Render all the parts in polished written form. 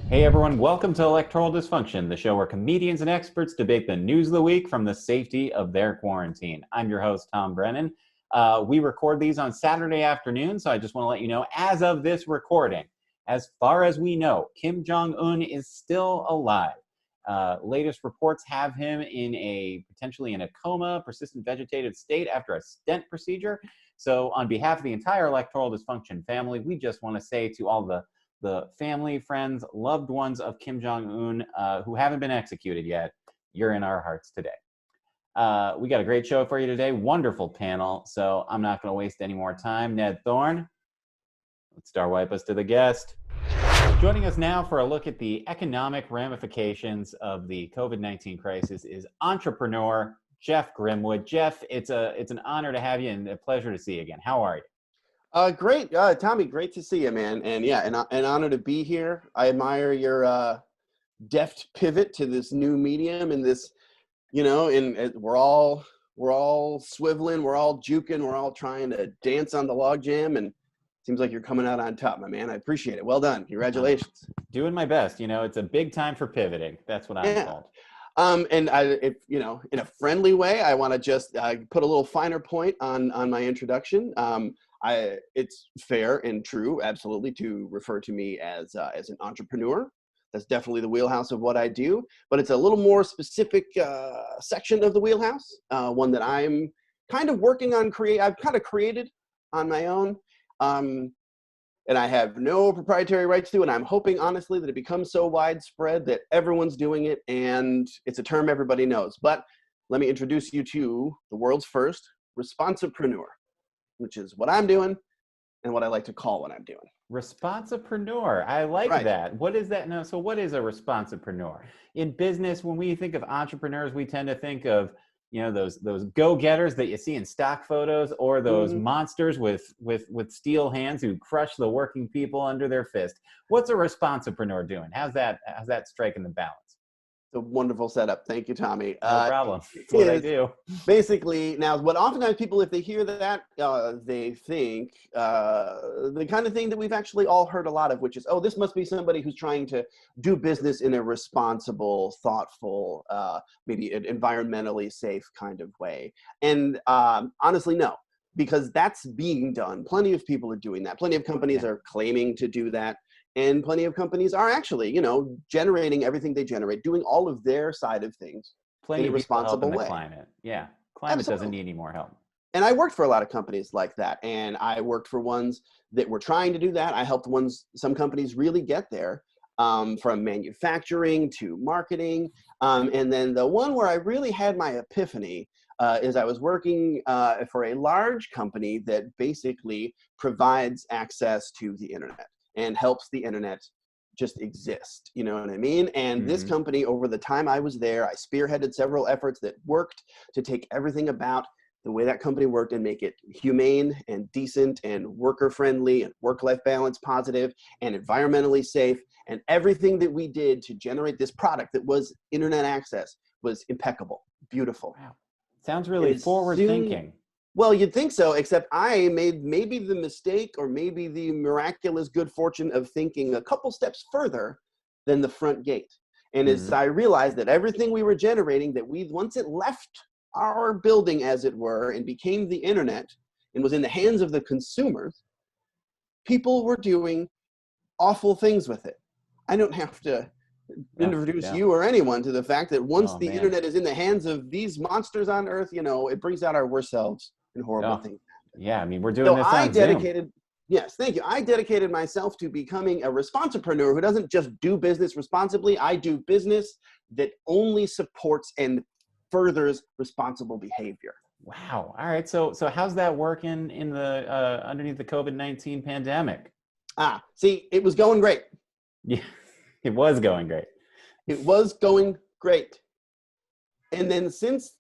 Hey everyone, welcome to Electoral Dysfunction, the show where comedians and experts debate the news of the week from the safety of their quarantine. I'm your host, Tom Brennan. We record these on Saturday afternoon, so I just want to let you know, as of this recording, as far as we know, Kim Jong-Un is still alive. Latest reports have him potentially in a coma, persistent vegetative state after a stent procedure. So on behalf of the entire Electoral Dysfunction family, we just want to say to all the family, friends, loved ones of Kim Jong-Un who haven't been executed yet, you're in our hearts today. We got a great show for you today, wonderful panel, so I'm not going to waste any more time. Ned Thorne, let's star wipe us to the guest. Joining us now for a look at the economic ramifications of the COVID-19 crisis is entrepreneur Geoff Grimwood. Geoff, it's an honor to have you and a pleasure to see you again. How are you? Great. Tommy, great to see you, man. And yeah, an honor to be here. I admire your deft pivot to this new medium and this, and we're all swiveling, we're all juking, we're all trying to dance on the log jam, and it seems like you're coming out on top, my man. I appreciate it. Well done. Congratulations. Doing my best. It's a big time for pivoting. That's what I'm told. And in a friendly way, I want to just put a little finer point on my introduction. It's fair and true, absolutely, to refer to me as an entrepreneur. That's definitely the wheelhouse of what I do, but it's a little more specific section of the wheelhouse, one that I'm kind of working on I've kind of created on my own, and I have no proprietary rights to, and I'm hoping, honestly, that it becomes so widespread that everyone's doing it, and it's a term everybody knows. But let me introduce you to the world's first Response-Preneur, which is what I'm doing and what I like to call what I'm doing. Response-Preneur. I like that. What is that? No, so what is a Response-Preneur? In business, when we think of entrepreneurs, we tend to think of, those go-getters that you see in stock photos, or those monsters with steel hands who crush the working people under their fist. What's a Response-Preneur doing? How's that striking the balance? It's a wonderful setup. Thank you, Tommy. No problem. That's what I do. Basically, now, what oftentimes people, if they hear that, they think the kind of thing that we've actually all heard a lot of, which is, oh, this must be somebody who's trying to do business in a responsible, thoughtful, maybe an environmentally safe kind of way. And honestly, no, because that's being done. Plenty of people are doing that. Plenty of companies are claiming to do that. And plenty of companies are actually, generating everything they generate, doing all of their side of things in a responsible way. Climate. Yeah. Climate doesn't need any more help. And I worked for a lot of companies like that. And I worked for ones that were trying to do that. I helped some companies really get there, from manufacturing to marketing. And then the one where I really had my epiphany is I was working for a large company that basically provides access to the internet and helps the internet just exist, you know what I mean? And this company, over the time I was there, I spearheaded several efforts that worked to take everything about the way that company worked and make it humane and decent and worker-friendly and work-life balance positive and environmentally safe. And everything that we did to generate this product that was internet access was impeccable, beautiful. Wow. Sounds really forward-thinking. Well, you'd think so, except I made maybe the mistake or maybe the miraculous good fortune of thinking a couple steps further than the front gate. And as I realized that everything we were generating, that once it left our building, as it were, and became the internet and was in the hands of the consumers, people were doing awful things with it. I don't have to introduce you or anyone to the fact that once the internet is in the hands of these monsters on Earth, it brings out our worst selves and horrible things. Yeah, I mean, we're doing this on Zoom. Yes, thank you. I dedicated myself to becoming a Response-Preneur who doesn't just do business responsibly. I do business that only supports and furthers responsible behavior. Wow. All right. So how's that working in the underneath the COVID-19 pandemic? See, it was going great. Yeah, it was going great. It was going great. And then since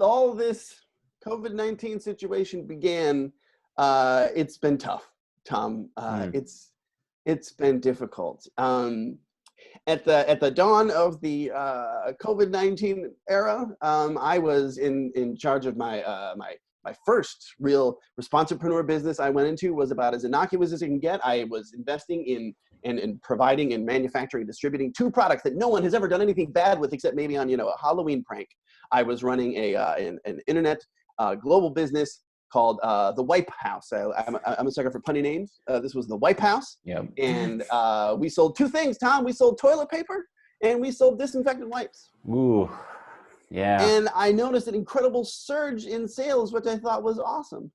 all this COVID-19 situation began, it's been tough, Tom. It's been difficult. At the dawn of the COVID-19 era, I was in charge of my first real Response-Preneur business I went into was about as innocuous as it can get. I was investing in and providing and manufacturing and distributing 2 products that no one has ever done anything bad with except maybe on, a Halloween prank. I was running an internet global business called the Wipe House. I'm a sucker for punny names. This was the Wipe House. Yep. And we sold 2 things, Tom. We sold toilet paper and we sold disinfectant wipes. Ooh, yeah. And I noticed an incredible surge in sales, which I thought was awesome.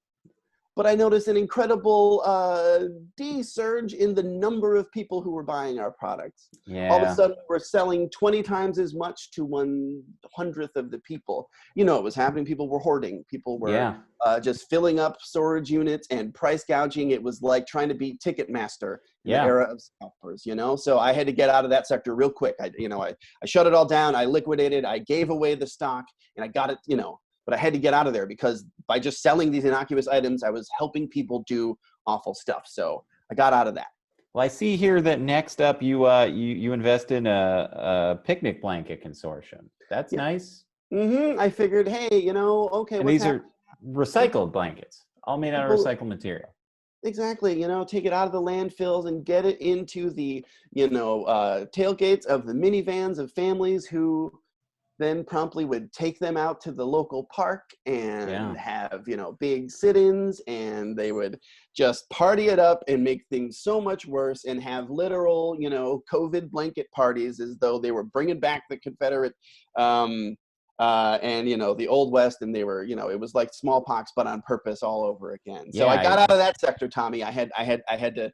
But I noticed an incredible surge in the number of people who were buying our products. Yeah. All of a sudden, we're selling 20 times as much to 1/100th of the people. It was happening. People were hoarding. People were just filling up storage units and price gouging. It was like trying to beat Ticketmaster in the era of scalpers, So I had to get out of that sector real quick. I shut it all down. I liquidated. I gave away the stock, and I got it, But I had to get out of there because by just selling these innocuous items, I was helping people do awful stuff. So I got out of that. Well, I see here that next up you invest in a picnic blanket consortium. That's nice. Mm-hmm. I figured, hey, okay. And these are recycled blankets, all made out of recycled material. Exactly. Take it out of the landfills and get it into the, tailgates of the minivans of families who then promptly would take them out to the local park and have, big sit-ins, and they would just party it up and make things so much worse and have literal, COVID blanket parties as though they were bringing back the Confederate and, the Old West, and they were, it was like smallpox, but on purpose all over again. So I got out of that sector, Tommy. I had to,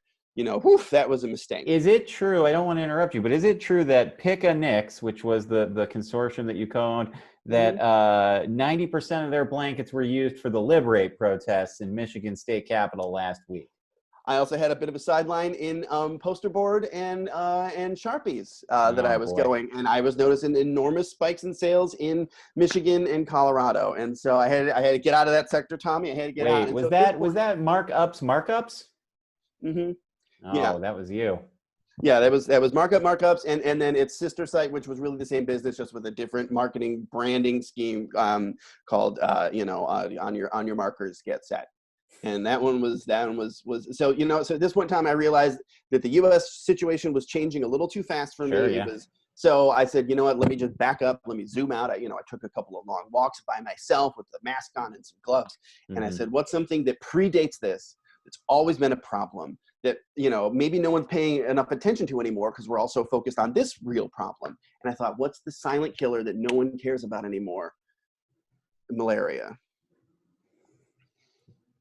that was a mistake. Is it true, I don't want to interrupt you, but is it true that Pick-a-Nix, which was the consortium that you co-owned, that 90% of their blankets were used for the Liberate protests in Michigan State Capitol last week? I also had a bit of a sideline in poster board and Sharpies that I was going, and I was noticing enormous spikes in sales in Michigan and Colorado, and so I had to get out of that sector, Tommy. I had to get out. Was that markups? Mm-hmm. Oh, that was you. Yeah, that was markups, and then its sister site, which was really the same business, just with a different marketing branding scheme called on your markers get set. And that one was so so at this point in time I realized that the US situation was changing a little too fast for me. So I said, you know what, let me just back up, let me zoom out. I took a couple of long walks by myself with the mask on and some gloves. And I said, what's something that predates this? It's always been a problem that, maybe no one's paying enough attention to anymore because we're all so focused on this real problem. And I thought, what's the silent killer that no one cares about anymore? Malaria.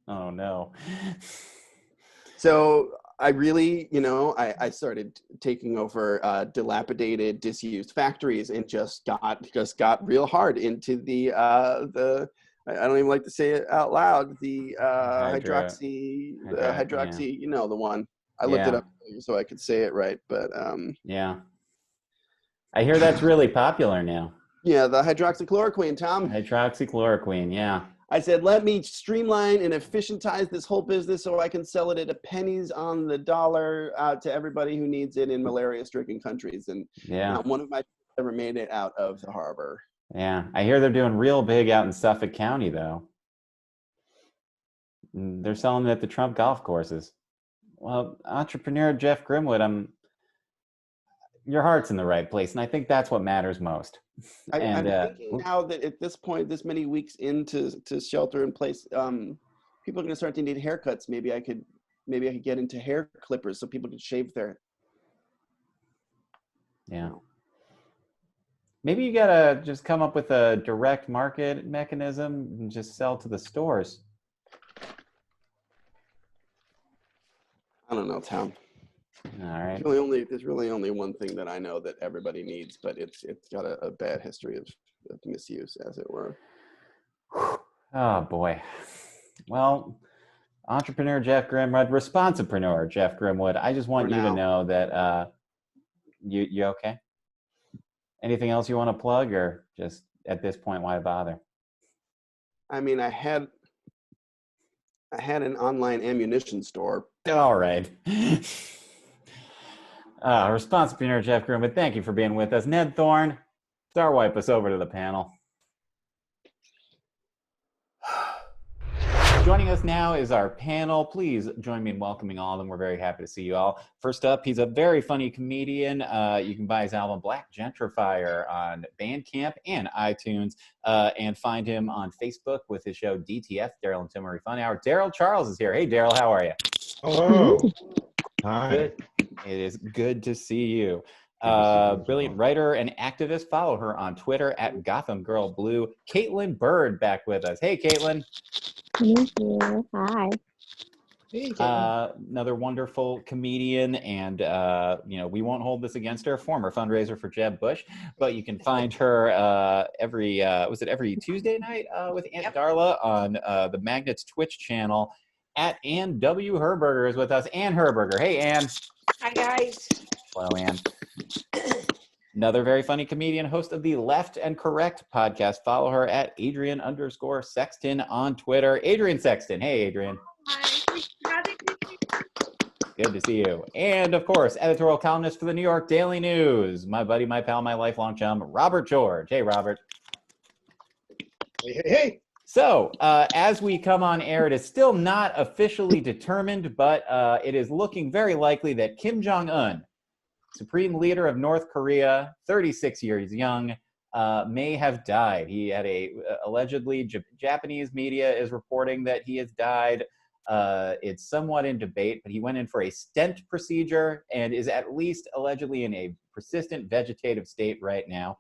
Oh, no. So I really, I started taking over dilapidated, disused factories and just got real hard into the I don't even like to say it out loud. The hydroxy, the one. I looked it up so I could say it right, but yeah. I hear that's really popular now. Yeah, the hydroxychloroquine, Tom. Hydroxychloroquine, yeah. I said, let me streamline and efficientize this whole business so I can sell it at pennies on the dollar out to everybody who needs it in malaria-stricken countries. And not one of my ever made it out of the harbor. Yeah, I hear they're doing real big out in Suffolk County, though. They're selling it at the Trump golf courses. Well, entrepreneur Geoff Grimwood, your heart's in the right place, and I think that's what matters most. I'm thinking now that at this point, this many weeks into shelter in place, people are going to start to need haircuts. Maybe I could get into hair clippers so people can shave their. Yeah. Maybe you gotta just come up with a direct market mechanism and just sell to the stores. I don't know, Tom. All right. There's really only one thing that I know that everybody needs, but it's got a bad history of misuse, as it were. Oh boy. Well, entrepreneur Geoff Grimwood, Response-Preneur Geoff Grimwood. I just want you to know that you okay? Anything else you want to plug, or just at this point, why bother? I mean, I had an online ammunition store. All right. Response-Preneur Geoff Grimwood, thank you for being with us. Ned Thorne, start wipe us over to the panel. Joining us now is our panel. Please join me in welcoming all of them. We're very happy to see you all. First up, he's a very funny comedian. You can buy his album Black Gentrifier on Bandcamp and iTunes, and find him on Facebook with his show DTF, Darryl and Timmery Fun Hour. Darryl Charles is here. Hey, Darryl, how are you? Hello. Hi. Good. It is good to see you. Brilliant writer and activist. Follow her on Twitter at Gotham Girl Blue. Kaitlyn Bird back with us. Hey, Kaitlyn. Thank you. Hi. Another wonderful comedian, and we won't hold this against her. Former fundraiser for Jeb Bush, but you can find her every Tuesday night with Aunt Darla on the Magnets Twitch channel. At Ann W. Herberger is with us. Ann Herberger. Hey, Ann. Hi, guys. Hello, Ann. Another very funny comedian, host of the Left and Correct podcast. Follow her at Adrian_Sexton on Twitter. Adrian Sexton. Hey, Adrian. Hi. Good to see you. And, of course, editorial columnist for the New York Daily News, my buddy, my pal, my lifelong chum, Robert George. Hey, Robert. Hey. So, as we come on air, it is still not officially determined, but it is looking very likely that Kim Jong-Un, Supreme Leader of North Korea, 36 years young, may have died. He had allegedly, Japanese media is reporting that he has died. It's somewhat in debate, but he went in for a stent procedure and is at least allegedly in a persistent vegetative state right now.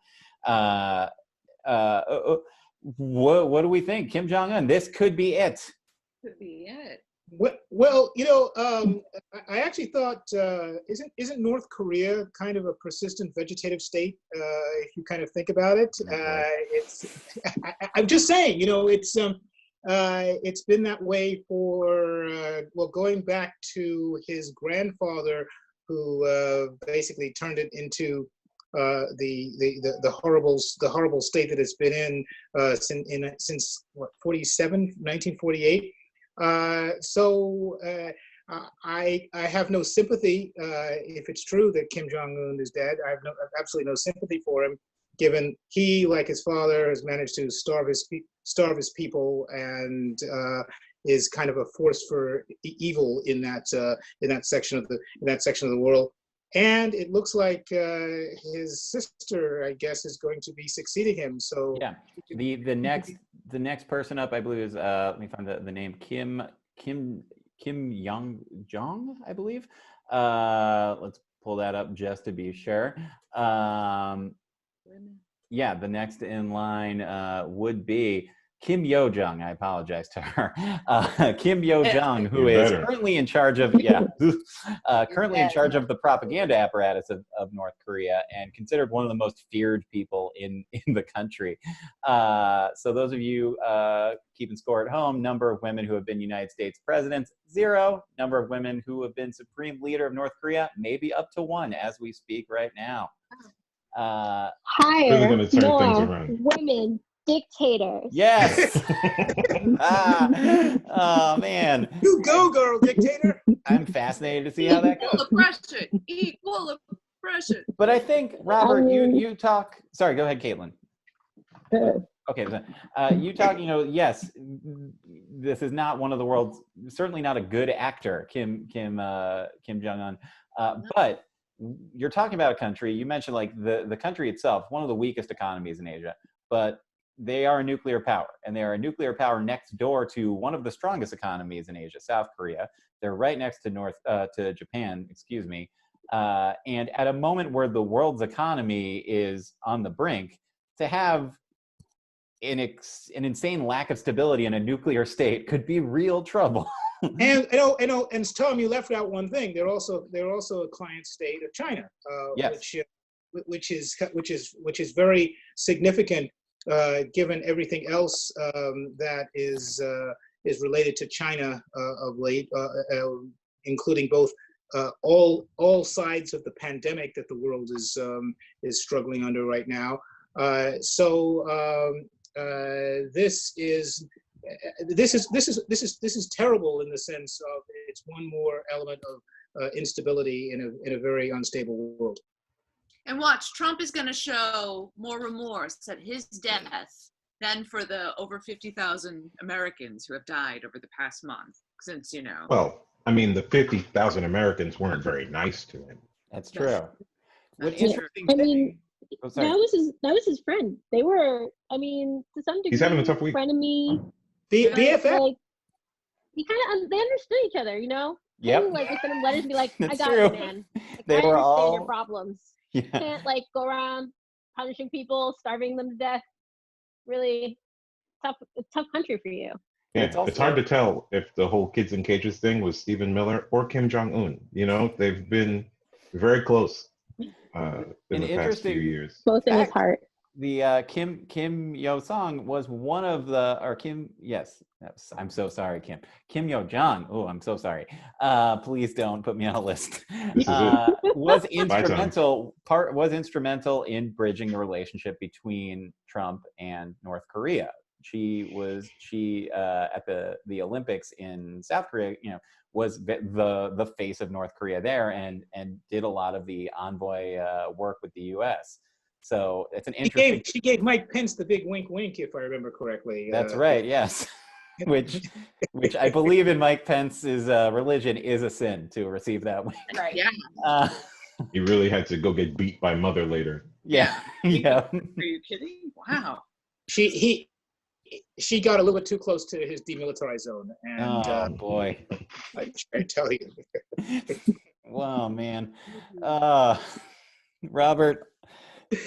What do we think? Kim Jong-un, this could be it. Could be it. Well, I actually thought, isn't North Korea kind of a persistent vegetative state? If you kind of think about it, I'm just saying, it's been that way for going back to his grandfather, who basically turned it into the horrible state that it's been in since 1948. So I have no sympathy if it's true that Kim Jong-un is dead. I have absolutely no sympathy for him, given he, like his father, has managed to starve his people and is kind of a force for evil in that section of the world. And it looks like his sister, I guess, is going to be succeeding him. So yeah, the next person up, I believe, is let me find the name, Kim Jong, I believe. Let's pull that up just to be sure. Yeah, the next in line would be Kim Yo-jong. I apologize to her. Kim Yo-jong, who is currently in charge of in charge of the propaganda apparatus of North Korea and considered one of the most feared people in the country. So those of you keeping score at home, number of women who have been United States presidents, 0. Number of women who have been Supreme Leader of North Korea, maybe up to 1 as we speak right now. Higher, really turn more things around. women dictators. Yes. Oh man. You go, girl, dictator. I'm fascinated to see how that goes. Equal oppression. But I think, Robert, you talk. Sorry, go ahead, Kaitlyn. Okay, you talk. Yes, this is not one of the world's, certainly not a good actor, Kim Jong-un, but you're talking about a country. You mentioned like the country itself, one of the weakest economies in Asia, but they are a nuclear power, and they are a nuclear power next door to one of the strongest economies in Asia, South Korea. They're right next to Japan, excuse me. And at a moment where the world's economy is on the brink, to have an insane lack of stability in a nuclear state could be real trouble. And Tom, you left out one thing. They're also a client state of China, yes. which is very significant. Given everything else that is related to China of late, including both all sides of the pandemic that the world is struggling under right now. This is terrible in the sense of it's one more element of instability in a very unstable world. And watch, Trump is going to show more remorse at his death than for the over 50,000 Americans who have died over the past month since, you know. Well, I mean, the 50,000 Americans weren't very nice to him. That's true. What Yeah. interesting I thing? mean, Oh, sorry. that was his friend. They were, I mean, to some degree, He's having a tough week. frenemy. BFF. Like, he kind of, they understood each other, you know? Yep. And, like, send him letters and be like, I That's got true. you, man. Like, They I were understand all- your problems. Yeah. You can't, like, go around punishing people, starving them to death. Really tough country for you. Yeah, It's it's, also- hard to tell if the whole kids in cages thing was Stephen Miller or Kim Jong-Un. You know, they've been very close in An the past interesting few years. Both in his Fact. heart. The Kim Yo-song was one of the, or Kim, yes, I'm so sorry, Kim Yo-jong. Oh, I'm so sorry. Please don't put me on a list. This is it. Was Tom. instrumental in bridging the relationship between Trump and North Korea. She at the Olympics in South Korea, you know, was the face of North Korea there, and did a lot of the envoy work with the U.S. So it's an interesting. She gave Mike Pence the big wink, wink, if I remember correctly. That's right. Yes, which I believe in Mike Pence's religion is a sin to receive that wink. Right. Yeah. Uh, He really had to go get beat by Mother later. yeah. Yeah. Are you kidding? Wow. She she got a little bit too close to his demilitarized zone, and Oh boy. I tell you. Wow, man. Robert,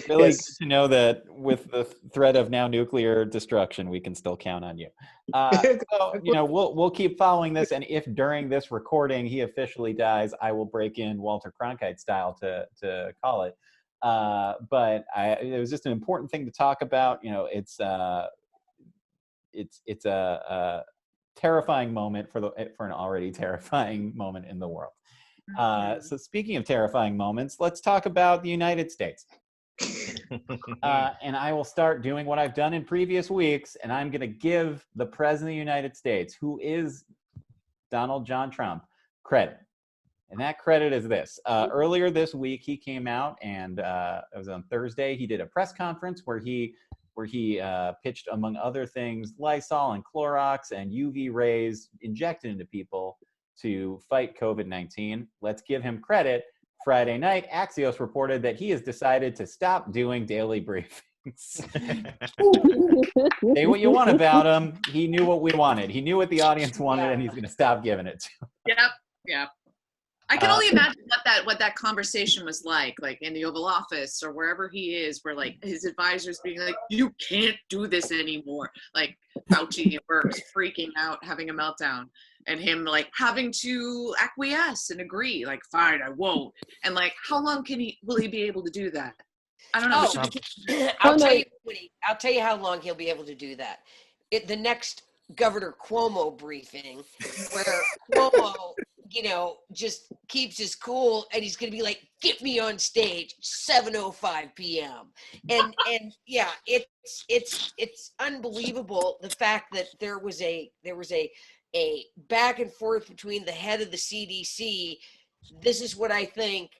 really Yes. good to know that with the threat of now nuclear destruction, we can still count on you. So, you know, we'll keep following this, and if during this recording he officially dies, I will break in Walter Cronkite style to call it. But it was just an important thing to talk about. You know, it's a terrifying moment for an already terrifying moment in the world. So speaking of terrifying moments, let's talk about the United States. And I will start doing what I've done in previous weeks, and I'm going to give the President of the United States, who is Donald John Trump, credit. And that credit is this. Earlier this week, he came out, and it was on Thursday, he did a press conference where he pitched, among other things, Lysol and Clorox and UV rays injected into people to fight COVID-19. Let's give him credit. Friday night, Axios reported that he has decided to stop doing daily briefings. Say what you want about him. He knew what we wanted. He knew what the audience wanted, and he's going to stop giving it to him. Yep. I can only imagine what that conversation was like in the Oval Office or wherever he is, where like his advisors being like, "You can't do this anymore." Like Fauci at work's freaking out, having a meltdown, and him like having to acquiesce and agree, like, "Fine, I won't." And like, how long will he be able to do that? I don't know. I'll tell you how long he'll be able to do that. The next Governor Cuomo briefing, where Cuomo, just keeps his cool, and he's going to be like, "Get me on stage, 7:05 p.m." And yeah, it's unbelievable the fact that there was a back and forth between the head of the CDC. This is what I think.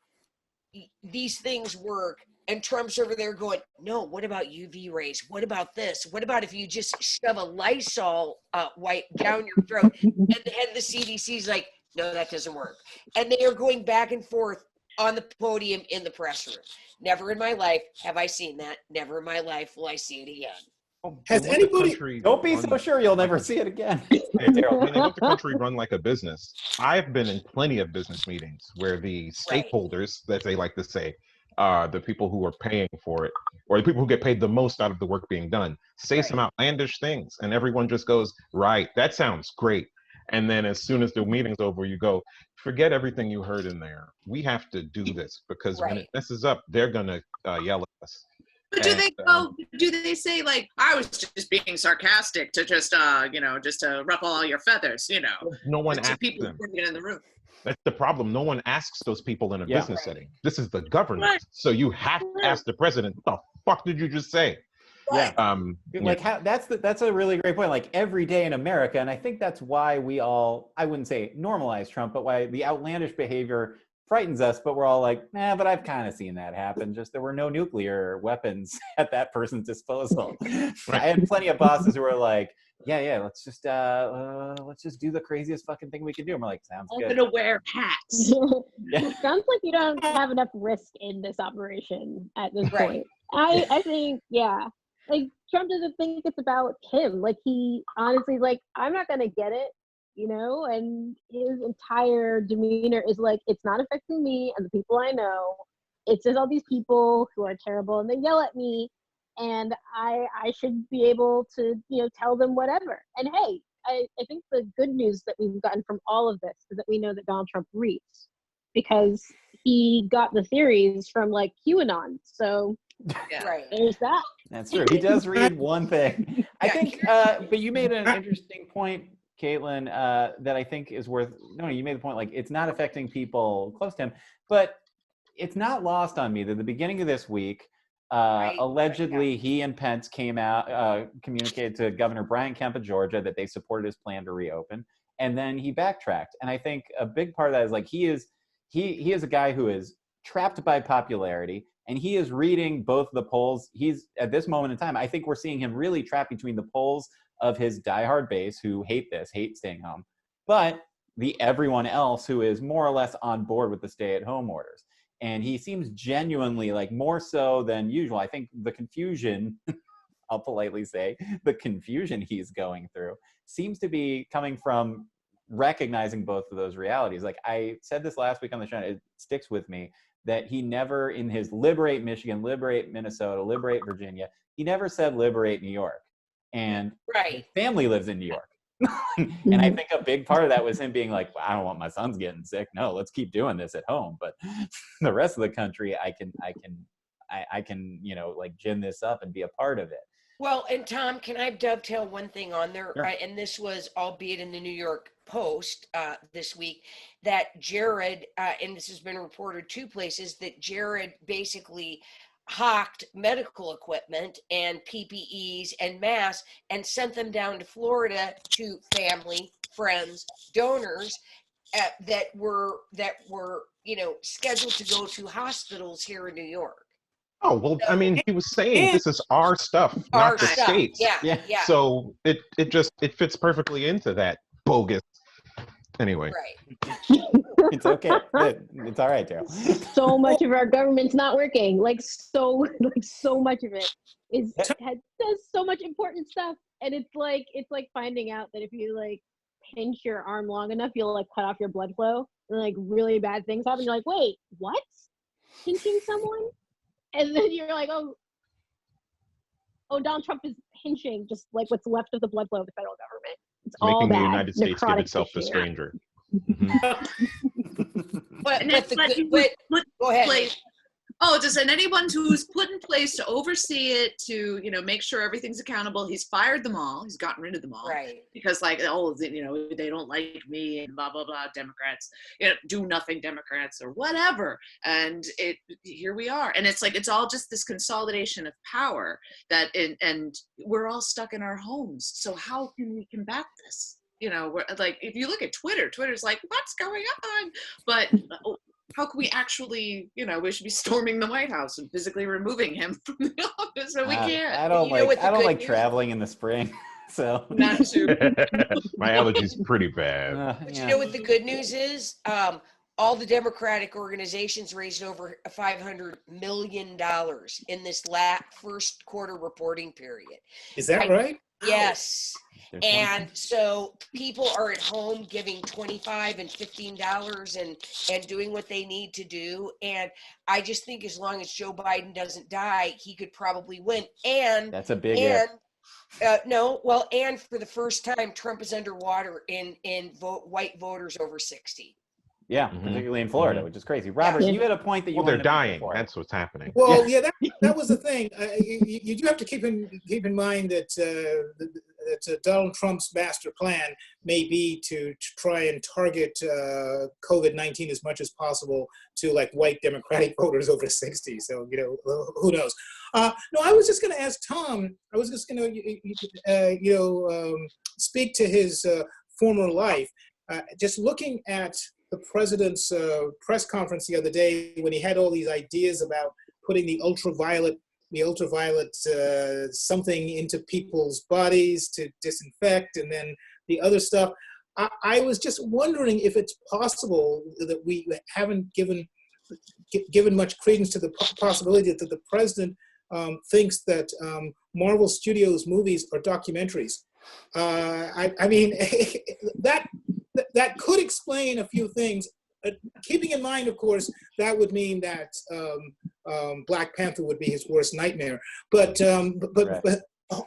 These things work. And Trump's over there going, "No, what about UV rays? What about this? What about if you just shove a Lysol wipe down your throat?" And the head of the CDC is like, "No, that doesn't work." And they are going back and forth on the podium in the press room. Never in my life have I seen that. Never in my life will I see it again. Has They want the anybody- country Don't be so run- sure you'll never see it again. Hey, Darryl, when they want the country run like a business, I've been in plenty of business meetings where the stakeholders, that they like to say, the people who are paying for it, or the people who get paid the most out of the work being done, say some outlandish things, and everyone just goes, "Right, that sounds great." And then as soon as the meeting's over, you go, "Forget everything you heard in there. We have to do this, because when it messes up, they're gonna yell at us." But do they say like, "I was just being sarcastic to just just to ruffle all your feathers," No one the two asks people them. who get in the room. That's the problem. No one asks those people in a Yeah. business setting. This is the government. Right. So you have to ask the president, "What the fuck did you just say?" Yeah. Yeah. How that's a really great point. Like every day in America, and I think that's why we all, I wouldn't say normalize Trump, but why the outlandish behavior frightens us, but we're all like, but I've kind of seen that happen. Just there were no nuclear weapons at that person's disposal. I had plenty of bosses who were like, yeah, let's just do the craziest fucking thing we can do. And we're like, sounds I'm good. gonna wear hats. Yeah. Sounds like you don't have enough risk in this operation at this point. I think, yeah. Like, Trump doesn't think it's about him. Like, he honestly, like, I'm not gonna get it, you know? And his entire demeanor is like, it's not affecting me and the people I know. It's just all these people who are terrible and they yell at me, and I should be able to, you know, tell them whatever. And hey, I think the good news that we've gotten from all of this is that we know that Donald Trump reads, because he got the theories from, like, QAnon. So there's that. That's true. He does read one thing. I think, but you made an interesting point, Kaitlyn, that I think is worth, no, you made the point, like, it's not affecting people close to him, but it's not lost on me that at the beginning of this week, allegedly he and Pence came out, communicated to Governor Brian Kemp of Georgia that they supported his plan to reopen, and then he backtracked. And I think a big part of that is, like, he is a guy who is trapped by popularity, and he is reading both the polls. He's, at this moment in time, I think we're seeing him really trapped between the polls of his diehard base who hate staying home, but the everyone else who is more or less on board with the stay-at-home orders. And he seems genuinely, like, more so than usual. I think the confusion, I'll politely say, the confusion he's going through seems to be coming from recognizing both of those realities. Like, I said this last week on the show, it sticks with me, that he never, in his liberate Michigan, liberate Minnesota, liberate Virginia, he never said liberate New York. And his family lives in New York. And I think a big part of that was him being like, well, I don't want my sons getting sick. No, let's keep doing this at home. But the rest of the country, I can, you know, like, gin this up and be a part of it. Well, and Tom, can I dovetail one thing on there? Sure. And this was, albeit in the New York Post this week, that Jared, and this has been reported 2 places, that Jared basically hawked medical equipment and PPEs and masks and sent them down to Florida to family, friends, donors that were, you know, scheduled to go to hospitals here in New York. Oh, well, I mean, he was saying this is our stuff, not the state's. Yeah. So it fits perfectly into that bogus. Anyway. Right. It's okay. It's all right, Darryl. So much of our government's not working. So much of it does so much important stuff, and it's like finding out that if you, like, pinch your arm long enough, you'll, like, cut off your blood flow, and, like, really bad things happen. You're like, wait, what? Pinching someone? And then you're like, oh, Donald Trump is pinching just, like, what's left of the blood flow of the federal government. It's all making bad. the United States give Necrotic itself to tissue. stranger. But go ahead. And anyone who's put in place to oversee it, to, you know, make sure everything's accountable, he's fired them all. He's gotten rid of them all. Right. Because, like, oh, you know, they don't like me and blah, blah, blah, Democrats, you know, do nothing Democrats or whatever. And here we are. And it's like, it's all just this consolidation of power and we're all stuck in our homes. So how can we combat this? You know, like, if you look at Twitter's like, what's going on? But how can we actually, you know, we should be storming the White House and physically removing him from the office, so we can't. I don't like traveling in the spring, so. Not to. My allergy's pretty bad. But you know what the good news is? All the Democratic organizations raised over $500 million in this first quarter reporting period. Is that right? Yes. And so people are at home giving $25 and $15 and doing what they need to do. And I just think as long as Joe Biden doesn't die, he could probably win. And that's a big if. And for the first time, Trump is underwater in white voters over 60. Yeah, particularly in Florida, which is crazy. Robert, you had a point that you they're dying. That's what's happening. Well, that was the thing. You do have to keep in mind that Donald Trump's master plan may be to try and target COVID-19 as much as possible to, like, white Democratic voters over 60. So, you know, who knows? No, I was just going to ask Tom. I was just going to, speak to his former life. Just looking at the president's press conference the other day when he had all these ideas about putting the ultraviolet something into people's bodies to disinfect, and then the other stuff. I was just wondering if it's possible that we haven't given much credence to the possibility that the president thinks that Marvel Studios movies are documentaries. I mean, that could explain a few things. Keeping in mind, of course, that would mean that Black Panther would be his worst nightmare. But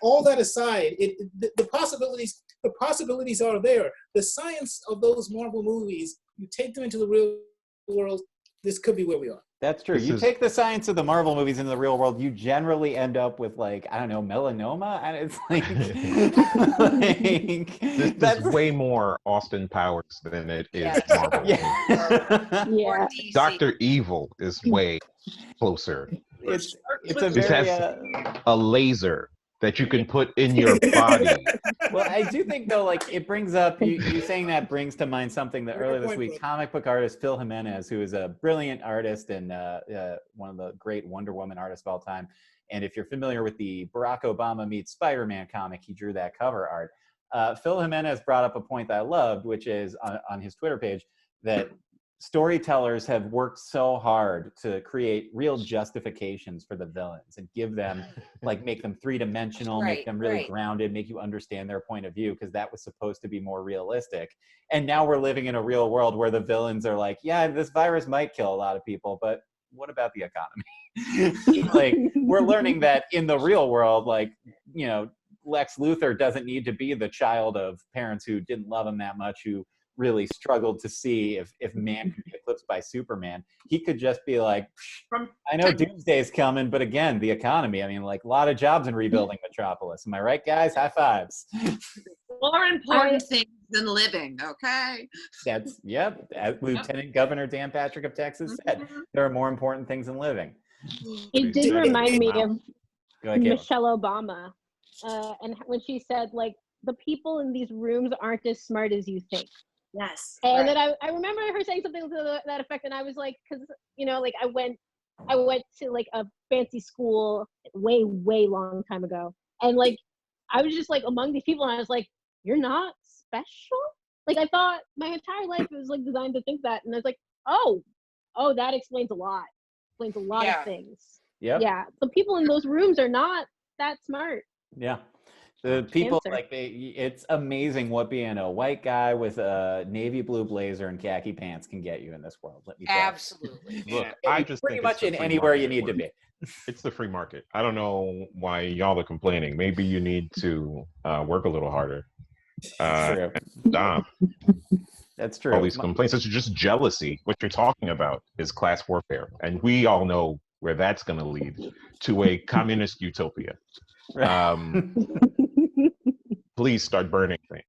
all that aside, the possibilities are there. The science of those Marvel movies, you take them into the real world, this could be where we are. That's true. You take the science of the Marvel movies into the real world, you generally end up with, like, I don't know, melanoma. And it's like, this is way more Austin Powers than it is Marvel. Yeah. Dr. Evil is way closer. It's a It very has a laser that you can put in your body. Well, I do think, though, like, it brings up, you saying that brings to mind something that earlier this week, comic book artist Phil Jimenez, who is a brilliant artist and one of the great Wonder Woman artists of all time. And if you're familiar with the Barack Obama meets Spider-Man comic, he drew that cover art. Phil Jimenez brought up a point that I loved, which is on his Twitter page, that storytellers have worked so hard to create real justifications for the villains and give them, like, make them three-dimensional, make them really grounded, make you understand their point of view, because that was supposed to be more realistic. And now we're living in a real world where the villains are like, yeah, this virus might kill a lot of people, but what about the economy? Like, we're learning that in the real world, like, you know, Lex Luthor doesn't need to be the child of parents who didn't love him that much, who really struggled to see if man could be eclipsed by Superman. He could just be like, I know doomsday's coming, but again, the economy. I mean, like, a lot of jobs in rebuilding Metropolis. Am I right, guys? High fives. More important things than living, okay? That's, as Lieutenant Governor Dan Patrick of Texas said, there are more important things than living. It did remind me of ahead, Michelle Obama, and when she said, like, the people in these rooms aren't as smart as you think. Yes. And then I remember her saying something to that effect, and I was like, because, you know, like, I went to, like, a fancy school way long time ago, and, like, I was just, like, among these people, and I was like, you're not special? Like, I thought my entire life was, like, designed to think that, and I was like, oh, that explains a lot. Explains a lot of things. Yeah. The people in those rooms are not that smart. Yeah. The people, like, it's amazing what being a white guy with a navy blue blazer and khaki pants can get you in this world. Let me tell you. Absolutely. Look, I just pretty think much in anywhere you need to be. It's the free market. I don't know why y'all are complaining. Maybe you need to work a little harder. True. Stop. That's true. All these complaints, it's just jealousy. What you're talking about is class warfare, and we all know where that's going to lead, to a communist utopia. Please start burning things.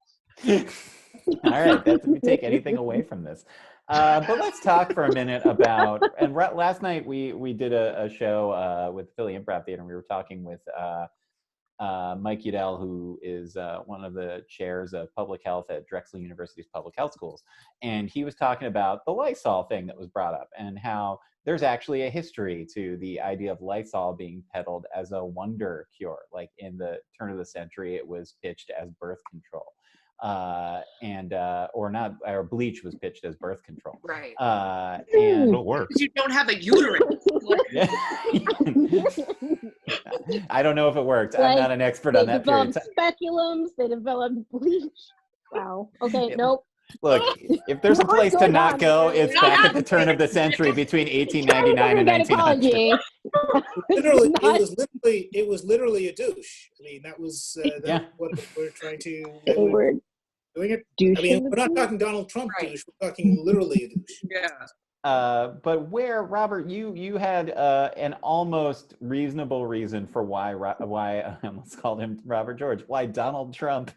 All right, that doesn't take anything away from this. But let's talk for a minute about, and last night we did a show with Philly Improv Theater, and we were talking with Mike Udell, who is one of the chairs of public health at Drexel University's public health schools. And he was talking about the Lysol thing that was brought up, and how there's actually a history to the idea of Lysol being peddled as a wonder cure. Like, in the turn of the century, it was pitched as birth control. Or bleach was pitched as birth control. Right. And it'll work. Because you don't have a uterus. I don't know if it worked. I'm not an expert on that period. They developed speculums. They developed bleach. Wow. Okay. Nope. Look, if there's a place to not go, it's back at the turn of the century between 1899 and 1900. It was literally a douche. I mean, that was what we're trying to doing it. I mean, we're not talking Donald Trump douche. We're talking literally a douche. Yeah. But where, Robert, you had an almost reasonable reason for why I almost called him Robert George, why Donald Trump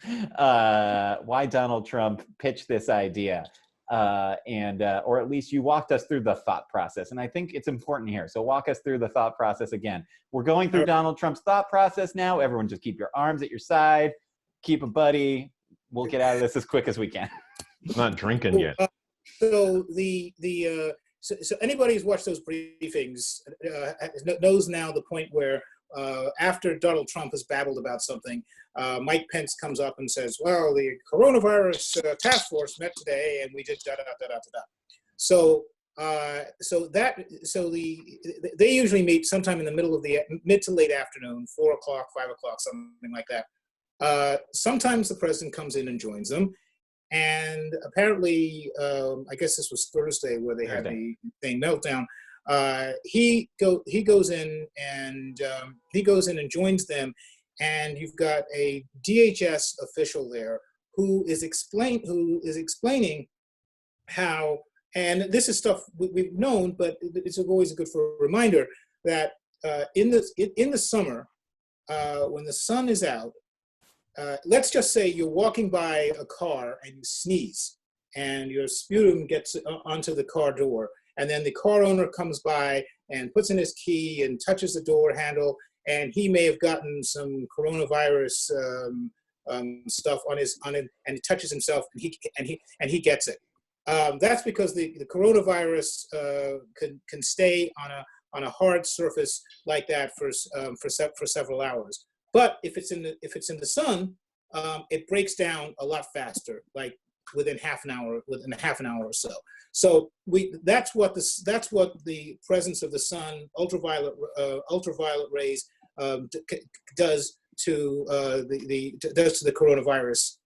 pitched this idea, or at least you walked us through the thought process, and I think it's important here. So walk us through the thought process again. We're going through Donald Trump's thought process now. Everyone, just keep your arms at your side, keep a buddy. We'll get out of this as quick as we can. Not drinking yet. So anybody who's watched those briefings knows now the point where after Donald Trump has babbled about something, Mike Pence comes up and says, well, the coronavirus task force met today and we did da-da-da-da-da-da. So they usually meet sometime in the middle of the mid to late afternoon, 4 o'clock, 5 o'clock, something like that. Sometimes the president comes in and joins them. And apparently, I guess this was Thursday where they had the thing meltdown. He goes in and joins them, and you've got a DHS official there who is explaining how, and this is stuff we've known, but it's always good for a reminder that in the summer, when the sun is out, let's just say you're walking by a car and you sneeze and your sputum gets onto the car door, and then the car owner comes by and puts in his key and touches the door handle, and he may have gotten some coronavirus stuff on it, and he touches himself and he gets it. That's because the coronavirus can stay on a hard surface like that for several hours. But if it's in the sun, it breaks down a lot faster, like within half an hour or so. So that's what the presence of the sun, ultraviolet rays, does to the coronavirus.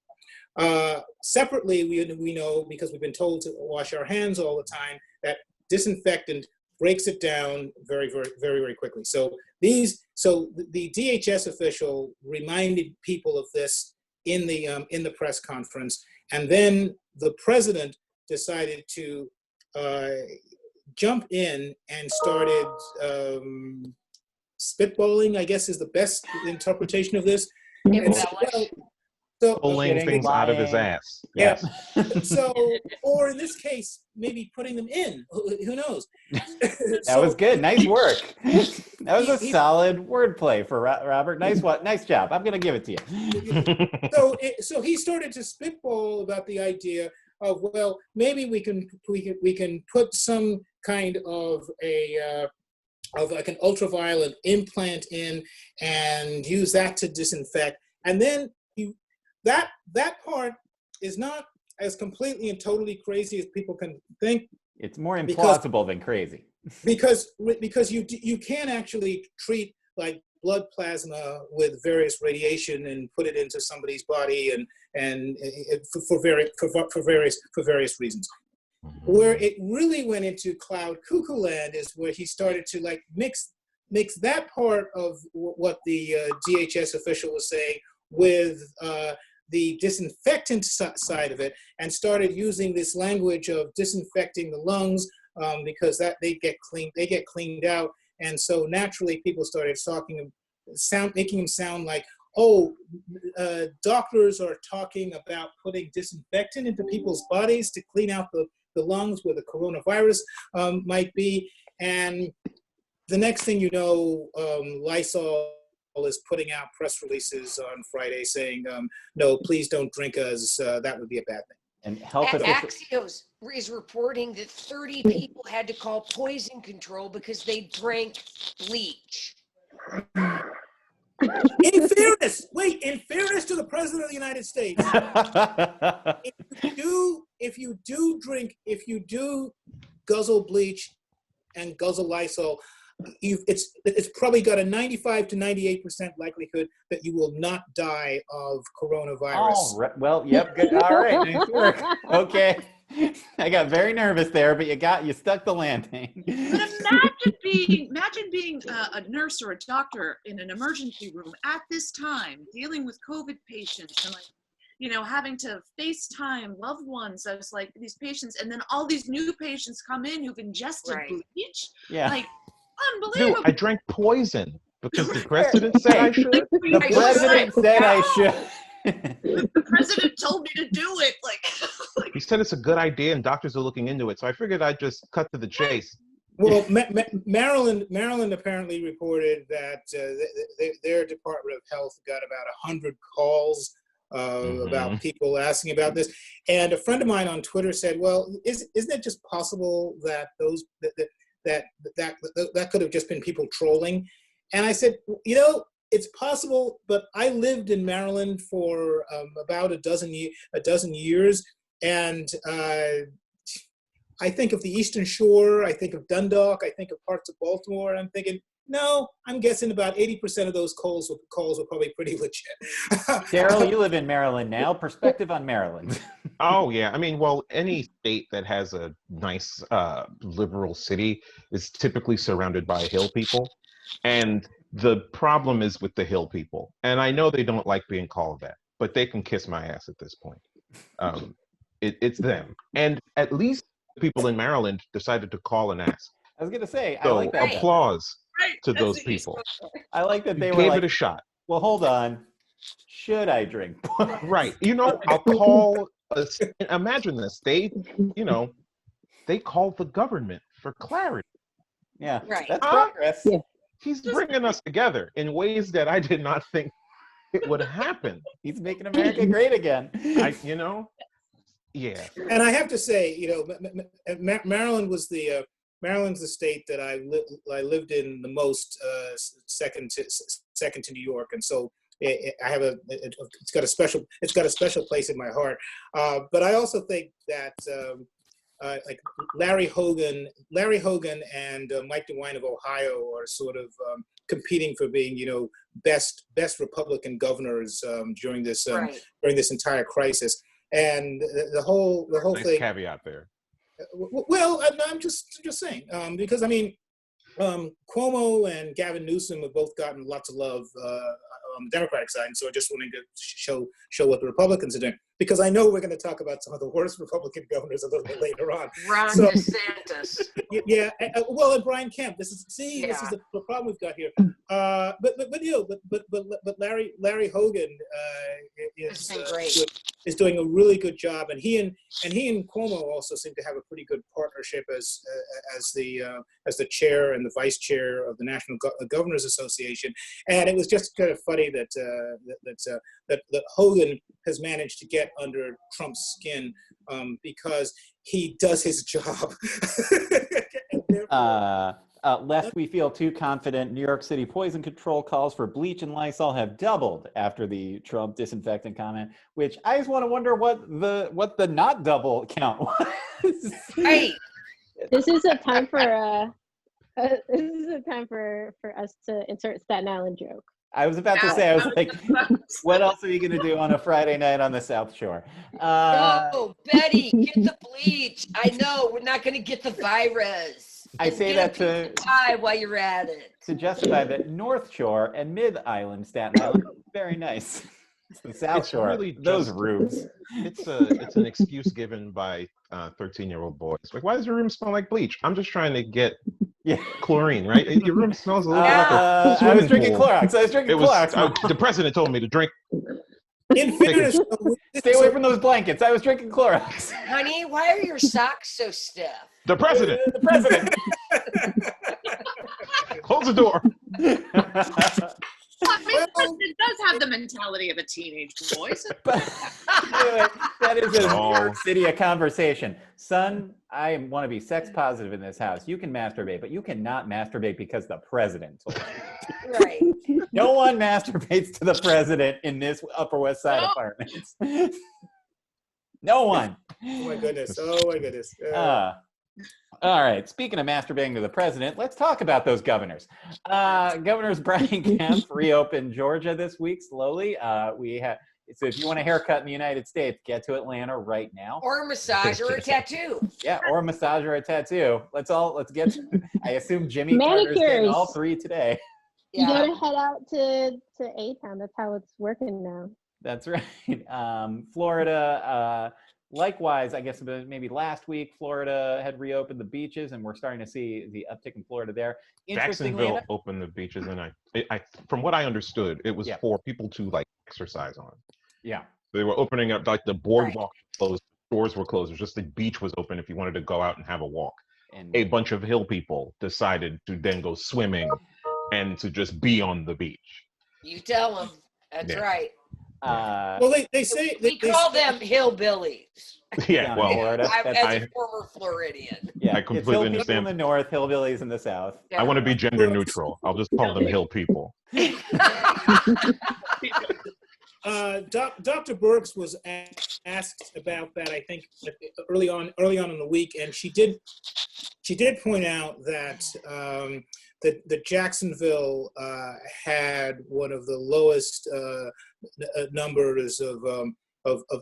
Separately, we know, because we've been told to wash our hands all the time, that disinfectant breaks it down very, very, very, very quickly. So the DHS official reminded people of this in the press conference, and then the president decided to jump in and started spitballing, I guess is the best interpretation of this. Pulling things out of his ass. Yes. Yeah. Or in this case, maybe putting them in. Who knows? That was good. Nice work. That was a solid wordplay for Robert. Nice job. I'm going to give it to you. So he started to spitball about the idea of, well, maybe we can put some kind of like an ultraviolet implant in and use that to disinfect, and then that part is not as completely and totally crazy as people can think. It's more implausible than crazy. Because you can actually treat like blood plasma with various radiation and put it into somebody's body and for various reasons. Where it really went into cloud cuckoo land is where he started to like mix that part of what the DHS official was saying with the disinfectant side of it, and started using this language of disinfecting the lungs because that they get cleaned out, and so naturally people started making him sound like, doctors are talking about putting disinfectant into people's bodies to clean out the lungs where the coronavirus might be, and the next thing you know, Lysol is putting out press releases on Friday saying, no, please don't drink us. That would be a bad thing. And Axios is reporting that 30 people had to call poison control because they drank bleach. In fairness to the President of the United States, if you do guzzle bleach and guzzle Lysol, it's probably got a 95 to 98% likelihood that you will not die of coronavirus. Oh, right. Well, yep, good. All right, nice work. Okay, I got very nervous there, but you stuck the landing. But imagine being a nurse or a doctor in an emergency room at this time, dealing with COVID patients and having to FaceTime loved ones. I was like, these patients, and then all these new patients come in who've ingested bleach. Yeah. Like, unbelievable. Dude, I drank poison because the president said I should. The president said I should. The president told me to do it. Like he said it's a good idea and doctors are looking into it. So I figured I'd just cut to the chase. Well, Maryland apparently reported that their Department of Health got about 100 calls about people asking about this. And a friend of mine on Twitter said, "Well, isn't it just possible that that could have just been people trolling?" And I said, it's possible, but I lived in Maryland for about a dozen years, and I think of the Eastern Shore, I think of Dundalk, I think of parts of Baltimore, and I'm thinking, no, I'm guessing about 80% of those calls were probably pretty legit. Darryl, you live in Maryland now. Perspective on Maryland. Oh yeah, I mean, well, any state that has a nice liberal city is typically surrounded by Hill people, and the problem is with the Hill people. And I know they don't like being called that, but they can kiss my ass at this point. It's them, and at least the people in Maryland decided to call and ask. I was gonna say, So I like that. applause to those people. I like that they were Gave like, it a shot. well, hold on. Should I drink? Right. I'll call. Imagine this. They called the government for clarity. Yeah, Right. that's progress. Yeah. He's bringing us together in ways that I did not think it would happen. He's making America great again. Yeah. And I have to say, Maryland's the state that I lived in the most, second to New York, and so it's got a special place in my heart. But I also think that like Larry Hogan and Mike DeWine of Ohio are sort of competing for being best Republican governors during this entire crisis. And the whole Nice thing. Caveat there. Well, I'm just saying, because I mean, Cuomo and Gavin Newsom have both gotten lots of love on the Democratic side, and so I just wanted to show what the Republicans are doing, because I know we're going to talk about some of the worst Republican governors a little bit later on. Ron DeSantis. Yeah, well, and Brian Kemp. This is the problem we've got here. But Larry Hogan is doing a really good job, and he and Cuomo also seem to have a pretty good partnership as the chair and the vice chair of the National Governors Association. And it was just kind of funny that Hogan has managed to get under Trump's skin because he does his job. Lest we feel too confident, New York City poison control calls for bleach and Lysol have doubled after the Trump disinfectant comment, which I just want to wonder what the not double count was. Hey, This is a time for us to insert Staten Island joke. I was about to say, I was like, what else are you going to do on a Friday night on the South Shore? no, Betty, get the bleach. I know we're not going to get the virus. I say that to while you're at it. to justify that North Shore and Mid Island, Staten Island, very nice. It's the South It's Shore, really those just- rooms. It's an excuse given by 13-year-old boys. Like, why does your room smell like bleach? I'm just trying to get Yeah. chlorine, right? Your room smells a little like a I was swimming drinking pool. Clorox. The president told me to drink. In fairness, Stay away from those blankets. I was drinking Clorox. Honey, why are your socks so stiff? The president. The president. Close the door. Well, I mean, the president does have the mentality of a teenage boy. So But anyway, that is a No. New York City a conversation. Son, I want to be sex positive in this house. You can masturbate, but you cannot masturbate because the president told you. Right. No one masturbates to the president in this Upper West Side No. apartments. No one. Oh my goodness. All right. Speaking of masturbating to the president, let's talk about those governors. Governors Brian Kemp reopened Georgia this week slowly. So if you want a haircut in the United States, get to Atlanta right now. Or a massage or a tattoo. Yeah, or a massage or a tattoo. Let's get to, I assume Jimmy Carter's getting Manicures. all three today. You Yeah. gotta head out to A-Town. That's how it's working now. That's right. Florida, likewise, I guess maybe last week, Florida had reopened the beaches, and we're starting to see the uptick in Florida there. Interestingly Jacksonville enough, opened the beaches, and I from what I understood, it was Yeah. for people to like exercise on. yeah. They were opening up, like the boardwalk was closed, stores were closed. It was just the beach was open if you wanted to go out and have a walk. And A bunch of hill people decided to then go swimming and to just be on the beach. You tell them. That's Yeah. right. Well, they say We call them hillbillies. Yeah, down in well, Florida. As That's- a former Floridian. yeah, I it's completely hill people understand. in the north, hillbillies in the south. I want to be gender neutral. I'll just call them hill people. Dr. Burks was asked about that, I think, early on in the week, and she did point out that that Jacksonville had one of the lowest numbers of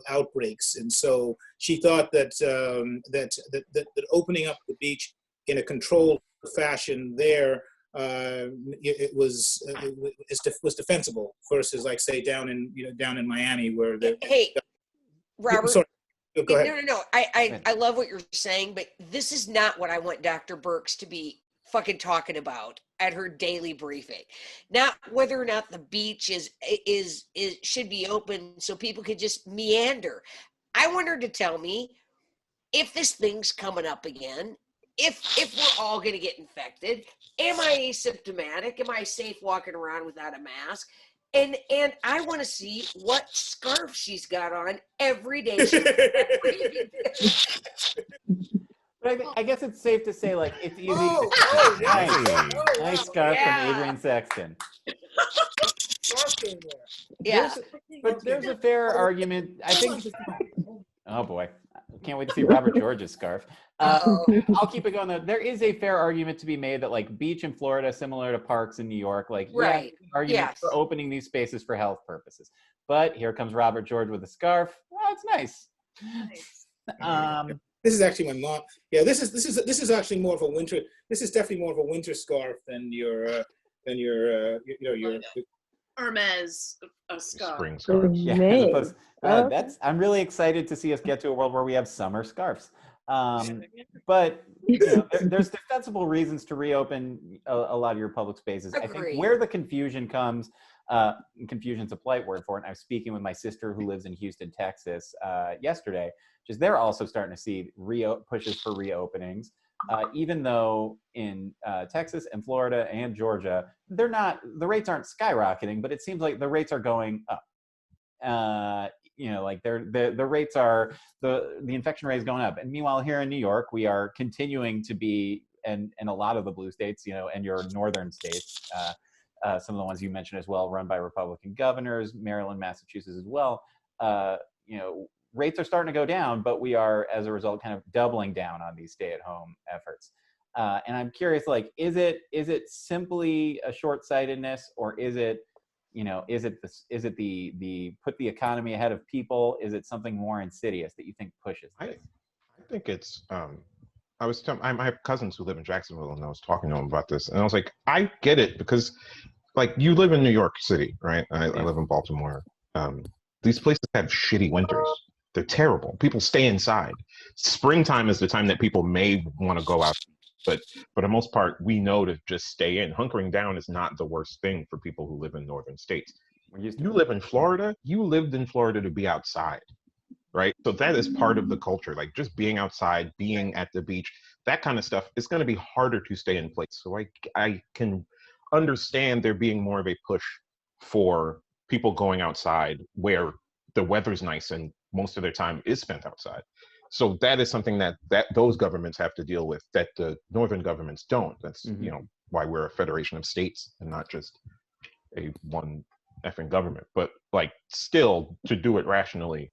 outbreaks, and so she thought that that opening up the beach in a controlled fashion there it was defensible versus, like, say, down in Miami where the Hey, Robert. sorry. Go ahead. No. I love what you're saying, but this is not what I want Dr. Burks to be fucking talking about at her daily briefing. Not whether or not the beach is should be open so people could just meander. I want her to tell me if this thing's coming up again, if we're all going to get infected, am I asymptomatic? Am I safe walking around without a mask? And I want to see what scarf she's got on every day. But I guess it's safe to say, like, it's easy. Nice scarf from Adrian Sexton. Yeah. But there's a fair argument. I think. Oh boy, can't wait to see Robert George's scarf. I'll keep it going though. There is a fair argument to be made that, like, beach in Florida, similar to parks in New York, like, right. Argument for opening these spaces for health purposes. But here comes Robert George with a scarf. Well, it's nice. This is actually my mom. Yeah, this is actually more of a winter. This is definitely more of a winter scarf than your Hermes scarf. Spring scarf. Yeah, I'm really excited to see us get to a world where we have summer scarves. But there's defensible reasons to reopen a lot of your public spaces. I think where the confusion comes, confusion's a polite word for it. And I was speaking with my sister who lives in Houston, Texas, yesterday. Just they're also starting to see pushes for reopenings, even though in Texas and Florida and Georgia, the rates aren't skyrocketing, but it seems like the rates are going up. Like the rates are, the infection rate is going up. And meanwhile, here in New York, we are continuing to be, and a lot of the blue states, and your northern states, some of the ones you mentioned as well, run by Republican governors, Maryland, Massachusetts as well, rates are starting to go down, but we are, as a result, kind of doubling down on these stay-at-home efforts. And I'm curious, like, is it simply a short-sightedness, or is it the put the economy ahead of people? Is it something more insidious that you think pushes this? I think it's I have cousins who live in Jacksonville, and I was talking to them about this, and I was like, I get it, because, like, you live in New York City, right? I live in Baltimore. These places have shitty winters. They're terrible. People stay inside. Springtime is the time that people may want to go out, but for the most part, we know to just stay in. Hunkering down is not the worst thing for people who live in northern states. You live in Florida, you lived in Florida to be outside, right? So that is part of the culture, like just being outside, being at the beach, that kind of stuff. It's going to be harder to stay in place. So I can understand there being more of a push for people going outside where the weather's nice and most of their time is spent outside. So that is something that those governments have to deal with that the northern governments don't. That's why we're a federation of states and not just a one effing government. But, like, still, to do it rationally,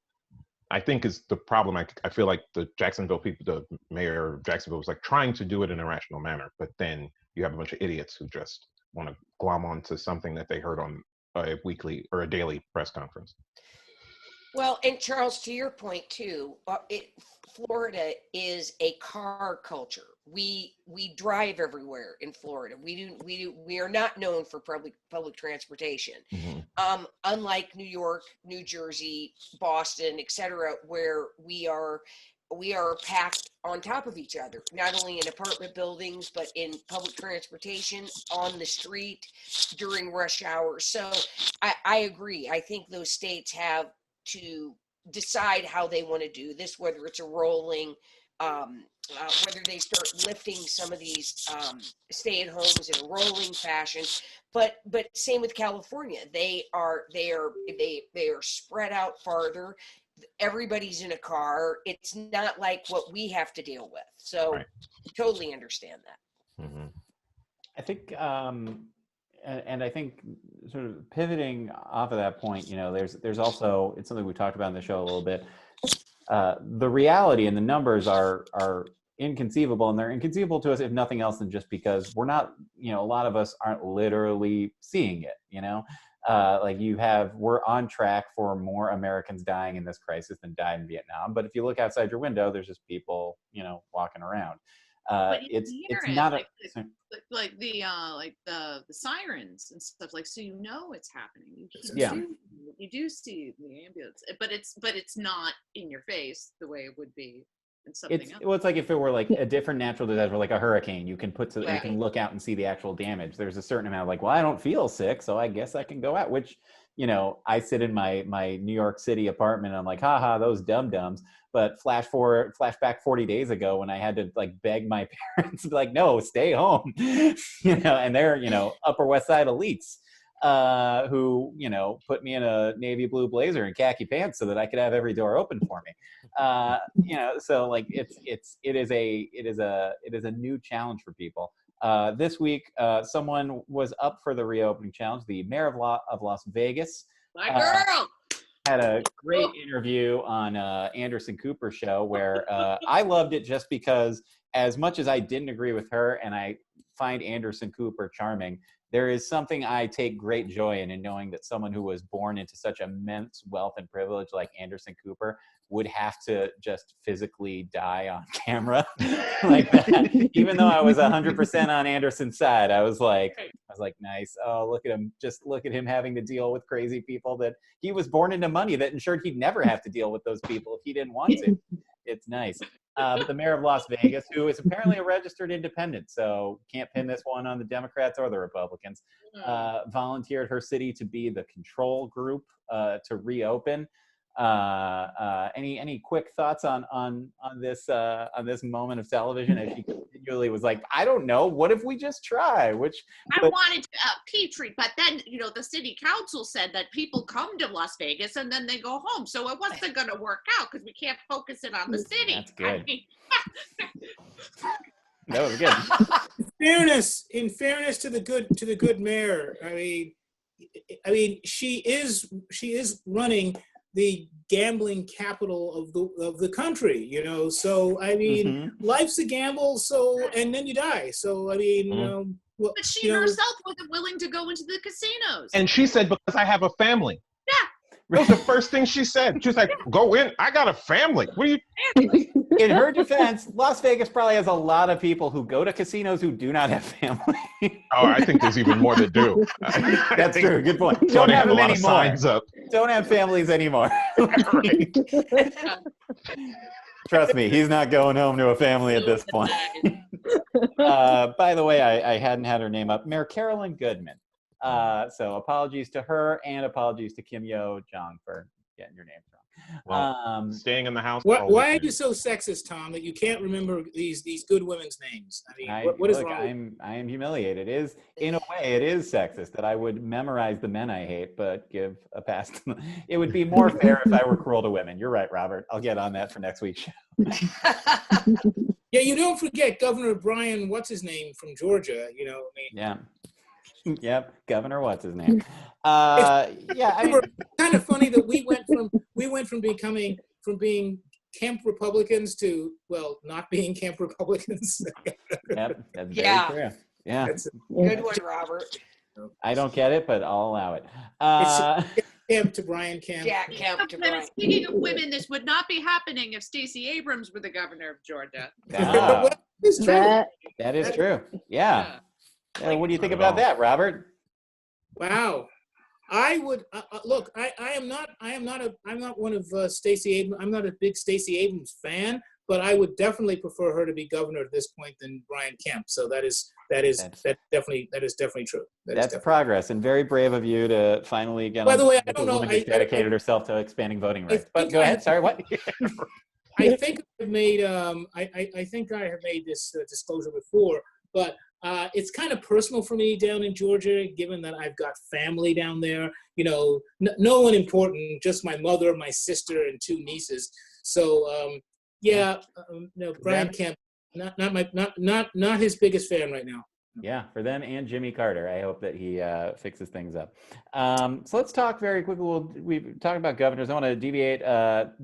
I think is the problem. I feel like the Jacksonville people, the mayor of Jacksonville, was like trying to do it in a rational manner, but then you have a bunch of idiots who just want to glom onto something that they heard on a weekly or a daily press conference. Well, and Charles, to your point too, Florida is a car culture. We drive everywhere in Florida. We are not known for public transportation. Mm-hmm. Unlike New York, New Jersey, Boston, etc., where we are packed on top of each other, not only in apartment buildings, but in public transportation, on the street, during rush hour. So I agree. I think those states have to decide how they want to do this, whether it's a rolling whether they start lifting some of these stay-at-homes in a rolling fashion. But same with California. They are spread out farther. Everybody's in a car. It's not like what we have to deal with. So totally understand that. Mm-hmm. I think, and I think sort of pivoting off of that point, you know, there's also, it's something we talked about in the show a little bit. The reality and the numbers are inconceivable, and they're inconceivable to us if nothing else than just because we're not, you know, a lot of us aren't literally seeing it, you know. Like we're on track for more Americans dying in this crisis than died in Vietnam. But if you look outside your window, there's just people, you know, walking around. It's not like the sirens and stuff, like, so you know it's happening. You do see the ambulance, but it's not in your face the way it would be in something else. Well, it's like if it were like a different natural disaster, like a hurricane, you can you can look out and see the actual damage. There's a certain amount of like, well, I don't feel sick, so I guess I can go out, which, you know, I sit in my New York City apartment and I'm like, haha, those dum-dums. But flashback 40 days ago when I had to like beg my parents to be like, no, stay home, you know, and they're, you know, Upper West Side elites who, you know, put me in a navy blue blazer and khaki pants so that I could have every door open for me. You know, so like it is a new challenge for people. This week, someone was up for the reopening challenge. The mayor of Las Vegas. My girl! Had a great interview on Anderson Cooper's show where I loved it just because, as much as I didn't agree with her and I find Anderson Cooper charming, there is something I take great joy in knowing that someone who was born into such immense wealth and privilege like Anderson Cooper would have to just physically die on camera like that. Even though I was 100% on Anderson's side, I was like, nice. Oh, look at him. Just look at him having to deal with crazy people that he was born into money that ensured he'd never have to deal with those people if he didn't want to. It's nice. But the mayor of Las Vegas, who is apparently a registered independent, so can't pin this one on the Democrats or the Republicans, volunteered her city to be the control group to reopen. Any quick thoughts on this moment of television? As she continually was like, I don't know, what if we just try? I wanted Petrie, but then, you know, the city council said that people come to Las Vegas and then they go home, so it wasn't going to work out because we can't focus it on the city. That's good. I mean, that was good. In fairness to the good mayor, I mean, she is running the gambling capital of the country, you know. So I mean, life's a gamble. So, and then you die. So I mean, you know. Well, but she herself wasn't willing to go into the casinos. And she said, because I have a family. Yeah. That was the first thing she said. She was like, go in. I got a family. What are you? In her defense, Las Vegas probably has a lot of people who go to casinos who do not have family. Oh, I think there's even more that do. That's true. Good point. Don't have a lot of signs up. Don't have families anymore. Right. Trust me, he's not going home to a family at this point. By the way, I hadn't had her name up. Mayor Carolyn Goodman. So apologies to her and apologies to Kim Yo-jong for getting your names wrong. Well, staying in the house. Why are you so sexist, Tom, that you can't remember these good women's names? I mean, what is wrong? I am humiliated. It is, in a way, it is sexist that I would memorize the men I hate, but give a pass to them. It would be more fair if I were cruel to women. You're right, Robert. I'll get on that for next week's show. Yeah, you don't forget Governor Brian, what's his name, from Georgia, you know. I mean, yeah. Yep, Governor, what's his name? Yeah, I mean, it's kind of funny that we went from being Kemp Republicans to, well, not being Kemp Republicans. Yep, that's Yeah. very true. Yeah, Good one, Robert. I don't get it, but I'll allow it. It's Kemp to Brian Kemp. Yeah, Kemp to Brian. Speaking of women, this would not be happening if Stacey Abrams were the governor of Georgia. Ah, It's true. that is true. Yeah. What do you think about that, Robert? Wow. I would look. I'm not one of Stacey Abrams. I'm not a big Stacey Abrams fan, but I would definitely prefer her to be governor at this point than Brian Kemp. So that is definitely true. That's progress, and very brave of you to finally get. By the way, I the don't know. woman who's dedicated herself to expanding voting rights. But go ahead. Sorry, what? I think I've made I think I have made this disclosure before, but it's kind of personal for me down in Georgia, given that I've got family down there. You know, no one important, just my mother, my sister, and 2 nieces. So no, Brian Kemp, not his biggest fan right now. Yeah, for them and Jimmy Carter. I hope that he fixes things up. So let's talk very quickly. We've talked about governors. I want to deviate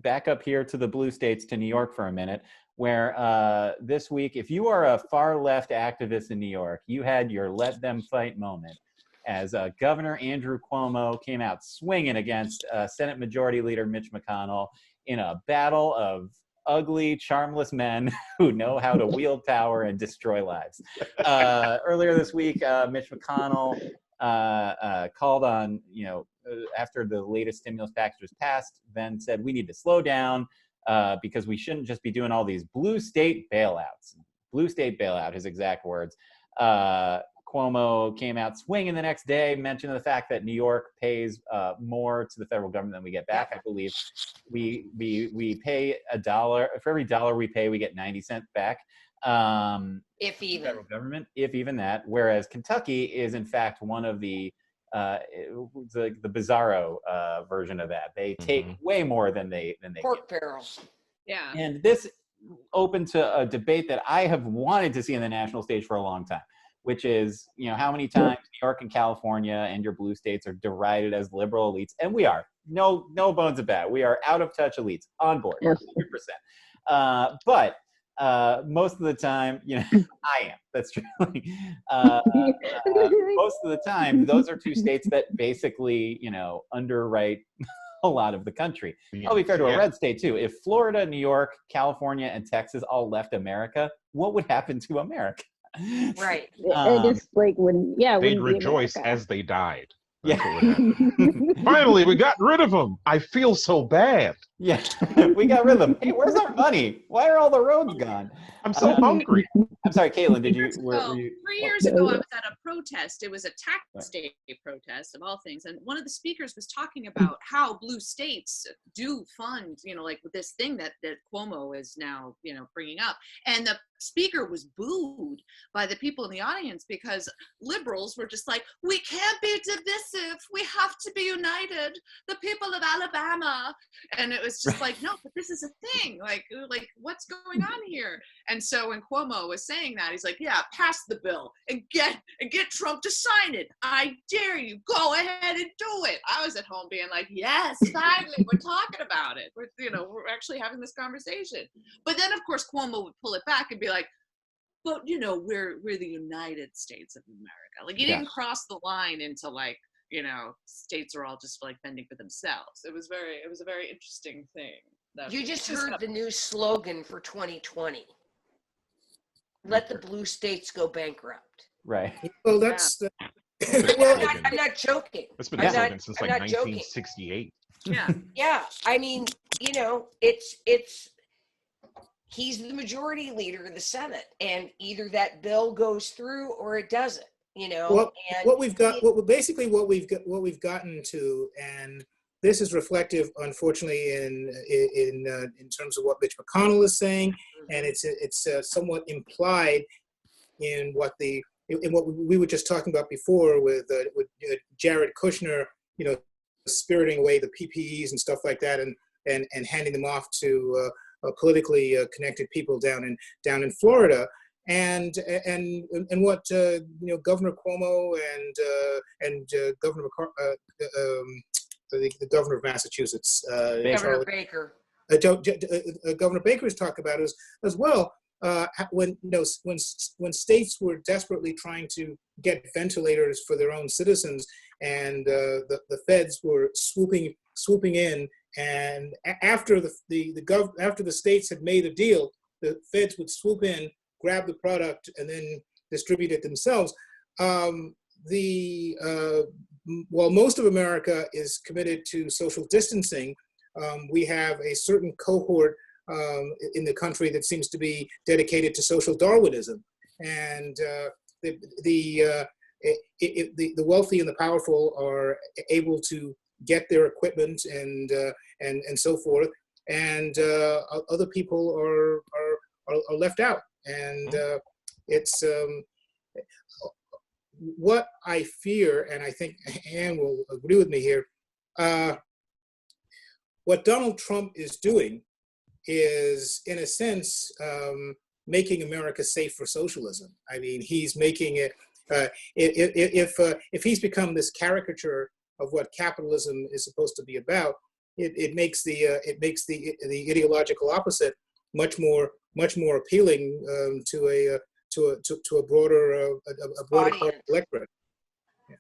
back up here to the blue states, to New York for a minute, where this week, if you are a far left activist in New York, you had your let them fight moment as Governor Andrew Cuomo came out swinging against Senate Majority Leader Mitch McConnell in a battle of ugly, charmless men who know how to wield power and destroy lives. Earlier this week, Mitch McConnell called on, after the latest stimulus package was passed, then said we need to slow down because we shouldn't just be doing all these blue state bailouts. Blue state bailout, his exact words. Cuomo came out swinging the next day, mentioning the fact that New York pays more to the federal government than we get back. I believe we pay $1 for every $1 we pay, we get 90 cents back. If even. Federal government, if even that. Whereas Kentucky is in fact one of the bizarro version of that. They take way more than they pork give. barrels. Yeah. And this opened to a debate that I have wanted to see on the national stage for a long time, which is, how many times New York and California and your blue states are derided as liberal elites, and we are. No bones about it. We are out of touch elites, on board, 100%. But most of the time, I am. That's true. Most of the time, those are 2 states that basically, underwrite a lot of the country. I'll be fair to a red state too. If Florida, New York, California, and Texas all left America, what would happen to America? Right. It's like they'd rejoice as they died. That's what would happen. Finally, we got rid of them. I feel so bad. Yeah, we got rid of them. Hey, where's our money? Why are all the roads gone? I'm so hungry. I'm sorry, Kaitlyn, did you? So, 3 years ago, I was at a protest. It was a tax day protest, of all things. And one of the speakers was talking about how blue states do fund, like this thing that Cuomo is now, bringing up. And the speaker was booed by the people in the audience because liberals were just like, we can't be divisive. We have to be united. The people of Alabama. And it was just like, no, but this is a thing. Like what's going on here? And so when Cuomo was saying that, he's like, yeah, pass the bill and get Trump to sign it. I dare you. Go ahead and do it. I was at home being like, yes, finally, we're talking about it. We're actually having this conversation. But then, of course, Cuomo would pull it back and be like, but we're the United States of America. Like he didn't cross the line into like, states are all just like fending for themselves. It was a very interesting thing. You just heard the new slogan for 2020. Let the blue states go bankrupt. Right. Well, that's I'm not joking. That's been the slogan since like 1968. Yeah. Yeah. I mean, it's he's the majority leader in the Senate, and either that bill goes through or it doesn't. What we've gotten to, and this is reflective, unfortunately, in terms of what Mitch McConnell is saying, and it's somewhat implied in what we were just talking about before with Jared Kushner, spiriting away the PPEs and stuff like that, and handing them off to politically connected people down in Florida. And what Governor Cuomo and Governor the governor of Massachusetts, Governor Baker, Governor Baker has talked about as well. When states were desperately trying to get ventilators for their own citizens, and the feds were swooping in, and after the states had made a deal, the feds would swoop in, grab the product, and then distribute it themselves. While most of America is committed to social distancing, we have a certain cohort in the country that seems to be dedicated to social Darwinism, and the wealthy and the powerful are able to get their equipment and so forth, and other people are left out. And it's what I fear, and I think Ann will agree with me here. What Donald Trump is doing is, in a sense, making America safe for socialism. I mean, he's making it. If he's become this caricature of what capitalism is supposed to be about, it makes the ideological opposite much more appealing to a broader part of the electorate. Yeah.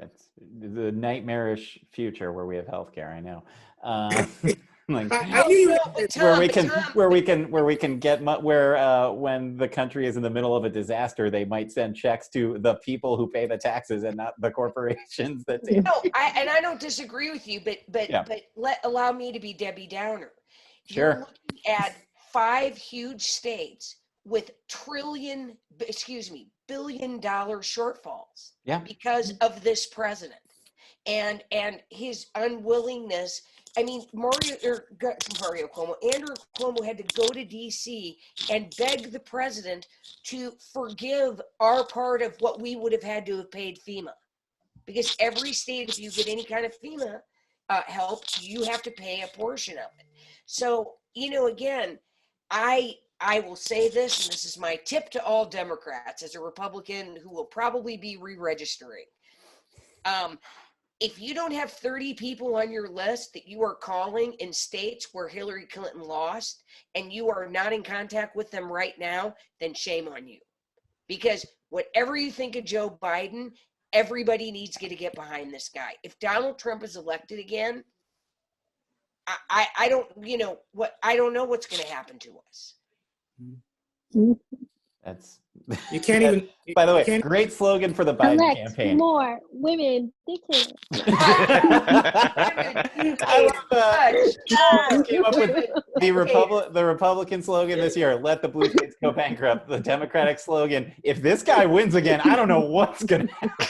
That's the nightmarish future where we have healthcare. I know. Like, I knew you where we can get when the country is in the middle of a disaster, they might send checks to the people who pay the taxes and not the corporations that do. No, I don't disagree with you, but allow me to be Debbie Downer. Sure. You're looking at 5 huge states with billion dollar shortfalls because of this president and his unwillingness. I mean, Andrew Cuomo had to go to DC and beg the president to forgive our part of what we would have had to have paid FEMA, because every state, if you get any kind of FEMA help, you have to pay a portion of it. So, again, I will say this, and this is my tip to all Democrats as a Republican who will probably be re-registering. If you don't have 30 people on your list that you are calling in states where Hillary Clinton lost, and you are not in contact with them right now, then shame on you. Because whatever you think of Joe Biden, everybody needs to get behind this guy. If Donald Trump is elected again, I don't know what's going to happen to us. That's you can't even. By the way, great slogan for the Biden Elect campaign. more women dictators. I love came up with the Republican slogan this year: "Let the blue states go bankrupt." The Democratic slogan: "If this guy wins again, I don't know what's gonna happen."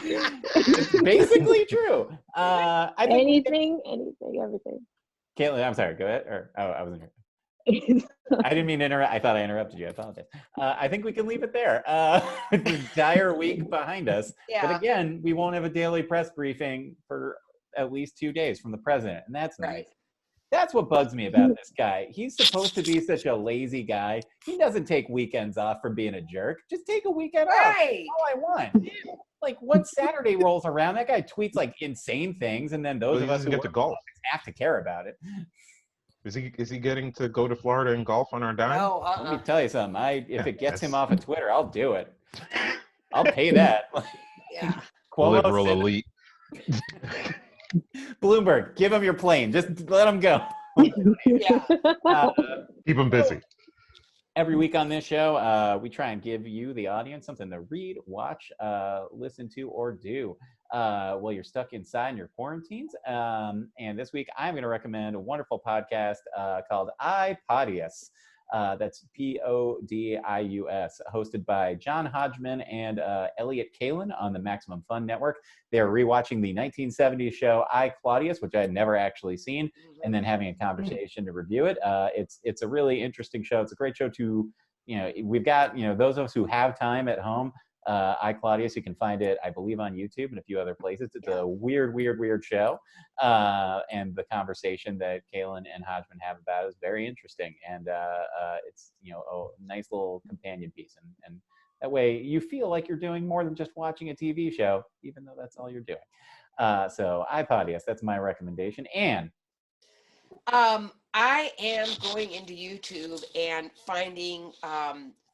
It's basically true. I think anything, everything. Kaitlyn, I'm sorry. Go ahead. I wasn't here. I didn't mean to interrupt. I thought I interrupted you. I apologize. I think we can leave it there. The dire week behind us. Yeah. But again, we won't have a daily press briefing for at least 2 days from the president. And that's nice. Right. That's what bugs me about this guy. He's supposed to be such a lazy guy. He doesn't take weekends off from being a jerk. Just take a weekend off. Right. That's all I want. Like, once Saturday rolls around, that guy tweets like insane things. And then those of us who get to golf have to care about it. Is he getting to go to Florida and golf on our dime? No, Let me tell you something. If it gets him off of Twitter, I'll do it. I'll pay that. Yeah. Liberal elite. Bloomberg, give him your plane. Just let him go. Yeah. Keep him busy. Every week on this show, we try and give you, the audience, something to read, watch, listen to, or do while you're stuck inside in your quarantines. And this week, I'm going to recommend a wonderful podcast called iPodius. That's Podius, hosted by John Hodgman and Elliot Kalin on the Maximum Fun Network. They're rewatching the 1970s show I, Claudius, which I had never actually seen, and then having a conversation to review it. It's a really interesting show. It's a great show to, we've got, those of us who have time at home. I, Claudius, you can find it, I believe, on YouTube and a few other places. It's a weird show. And the conversation that Kalin and Hodgman have about it is very interesting. And it's, a nice little companion piece. And that way you feel like you're doing more than just watching a TV show, even though that's all you're doing. So iPodius, that's my recommendation. And I am going into YouTube and finding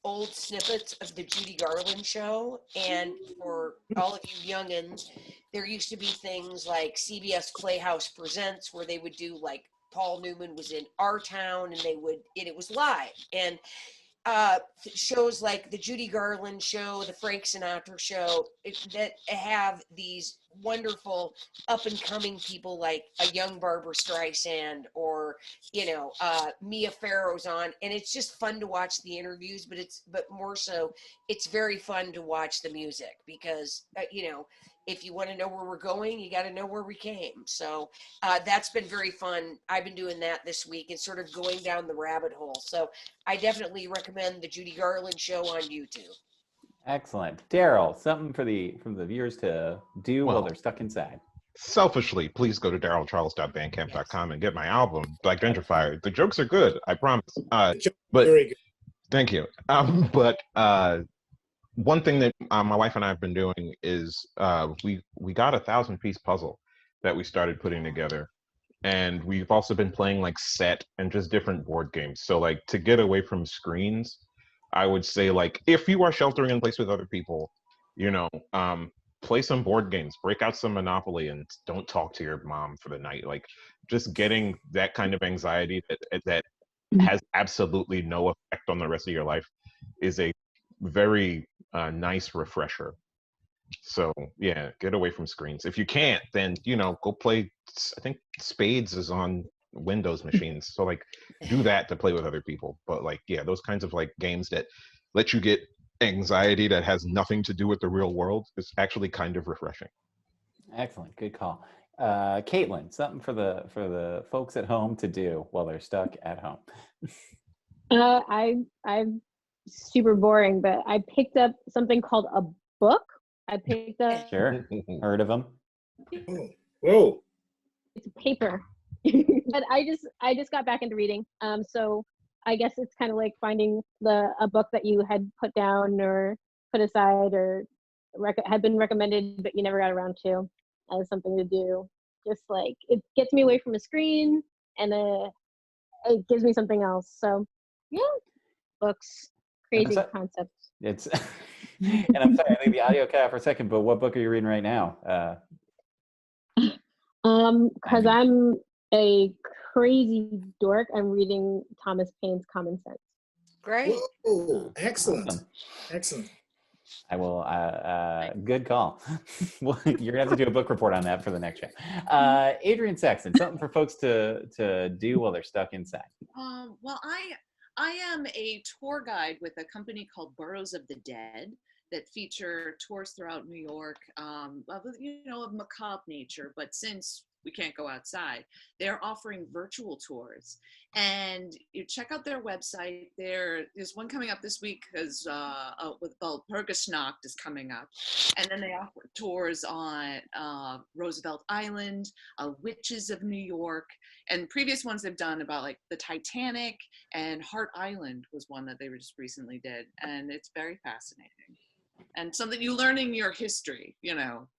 old snippets of the Judy Garland show. And for all of you youngins, there used to be things like CBS Playhouse Presents, where they would do, like, Paul Newman was in our town, and it was live. And shows like the Judy Garland show, the Frank Sinatra show, that have these wonderful up and coming people like a young Barbara Streisand or Mia Farrow's on, and it's just fun to watch the interviews, but more so it's very fun to watch the music, because if you want to know where we're going, you got to know where we came. So that's been very fun. I've been doing that this week and sort of going down the rabbit hole. So I definitely recommend the Judy Garland show on YouTube. Excellent. Darryl, something for the viewers to do while Well, they're stuck inside. Selfishly, please go to darrylcharles.bandcamp.com and get my album, Black Gentrifier. The jokes are good, I promise. But Very good. thank you. But one thing that my wife and I have been doing is we got a 1,000-piece puzzle that we started putting together, and we've also been playing like set and just different board games. So like to get away from screens, I would say like if you are sheltering in place with other people, you know, play some board games, break out some Monopoly, and don't talk to your mom for the night. Like just getting that kind of anxiety that has absolutely no effect on the rest of your life is a very nice refresher. So yeah, get away from screens. If you can't, then you know, go play. I think Spades is on Windows machines, so like do that to play with other people. But like yeah, those kinds of like games that let you get anxiety that has nothing to do with the real world is actually kind of refreshing. Excellent, good call. Kaitlyn, something for the folks at home to do while they're stuck at home. I'm super boring, but I picked up something called a book. I picked up. Sure, heard of them. Oh, whoa. It's paper, but I just got back into reading. So I guess it's kind of like finding a book that you had put down or put aside or had been recommended, but you never got around to, as something to do. Just like it gets me away from a screen, and it gives me something else. So yeah, books, crazy concepts. It's and I'm sorry, I think the audio cut out for a second, but what book are you reading right now? Because I'm a crazy dork. I'm reading Thomas Paine's Common Sense. Great. Whoa, excellent. Awesome. Excellent. I will. Good call. Well, you're gonna have to do a book report on that for the next show. Adrian, Sexton, something for folks to do while they're stuck inside. Well, I am a tour guide with a company called Burrows of the Dead that feature tours throughout New York, of macabre nature. But since we can't go outside, they're offering virtual tours. And you check out their website. There's one coming up this week because with Herberger is coming up. And then they offer tours on Roosevelt Island, Witches of New York, and previous ones they've done about like the Titanic, and Hart Island was one that they just recently did. And it's very fascinating. And something you learn in your history,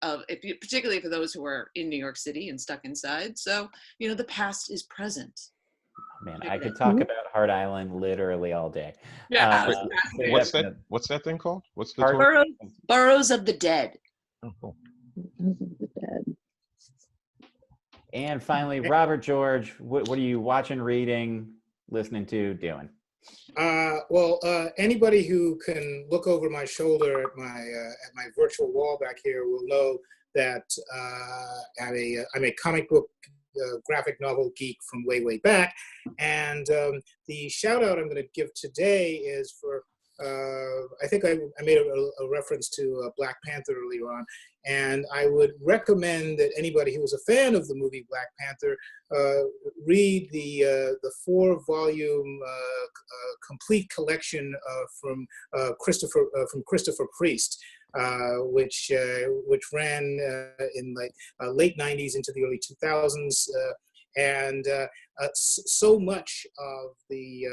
particularly for those who are in New York City and stuck inside. So, the past is present. Man, I could talk about Hart Island literally all day. Yeah. What's that thing called? What's the tour? Burrows of the Dead. Oh, cool. And finally, Robert George, what are you watching, reading, listening to, doing? Anybody who can look over my shoulder at my virtual wall back here will know that I'm a comic book graphic novel geek from way back, and the shout out I'm going to give today is for I think I made a reference to Black Panther earlier on, and I would recommend that anybody who was a fan of the movie Black Panther read the 4-volume complete collection from Christopher Priest, which ran in like late 90s into the early 2000s. And so much of the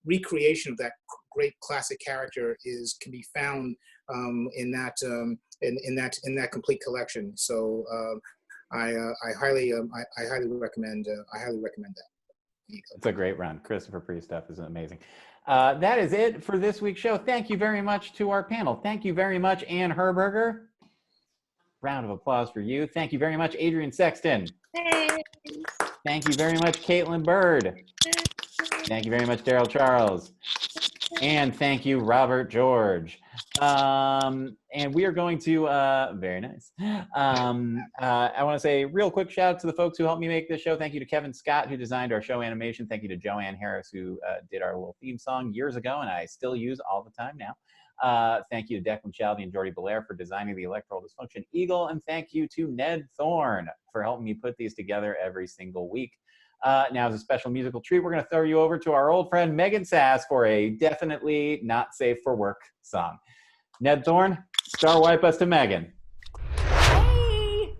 recreation of that great classic character can be found in that complete collection. So I highly recommend that. It's a great run. Christopher Priest stuff is amazing. That is it for this week's show. Thank you very much to our panel. Thank you very much, Ann Herberger. Round of applause for you. Thank you very much, Adrian Sexton. Hey. Thank you very much, Kaitlyn Bird. Thank you very much, Darryl Charles. And thank you, Robert George. And we are going to, very nice. I want to say a real quick shout out to the folks who helped me make this show. Thank you to Kevin Scott, who designed our show animation. Thank you to Joanne Harris, who did our little theme song years ago, and I still use all the time now. Thank you to Declan Shalvey and Jordy Bellaire for designing the Electoral Dysfunction Eagle. And thank you to Ned Thorne for helping me put these together every single week. Now, as a special musical treat, we're going to throw you over to our old friend Megan Sass for a definitely not safe for work song. Ned Thorne, star wipe us to Megan. Hey,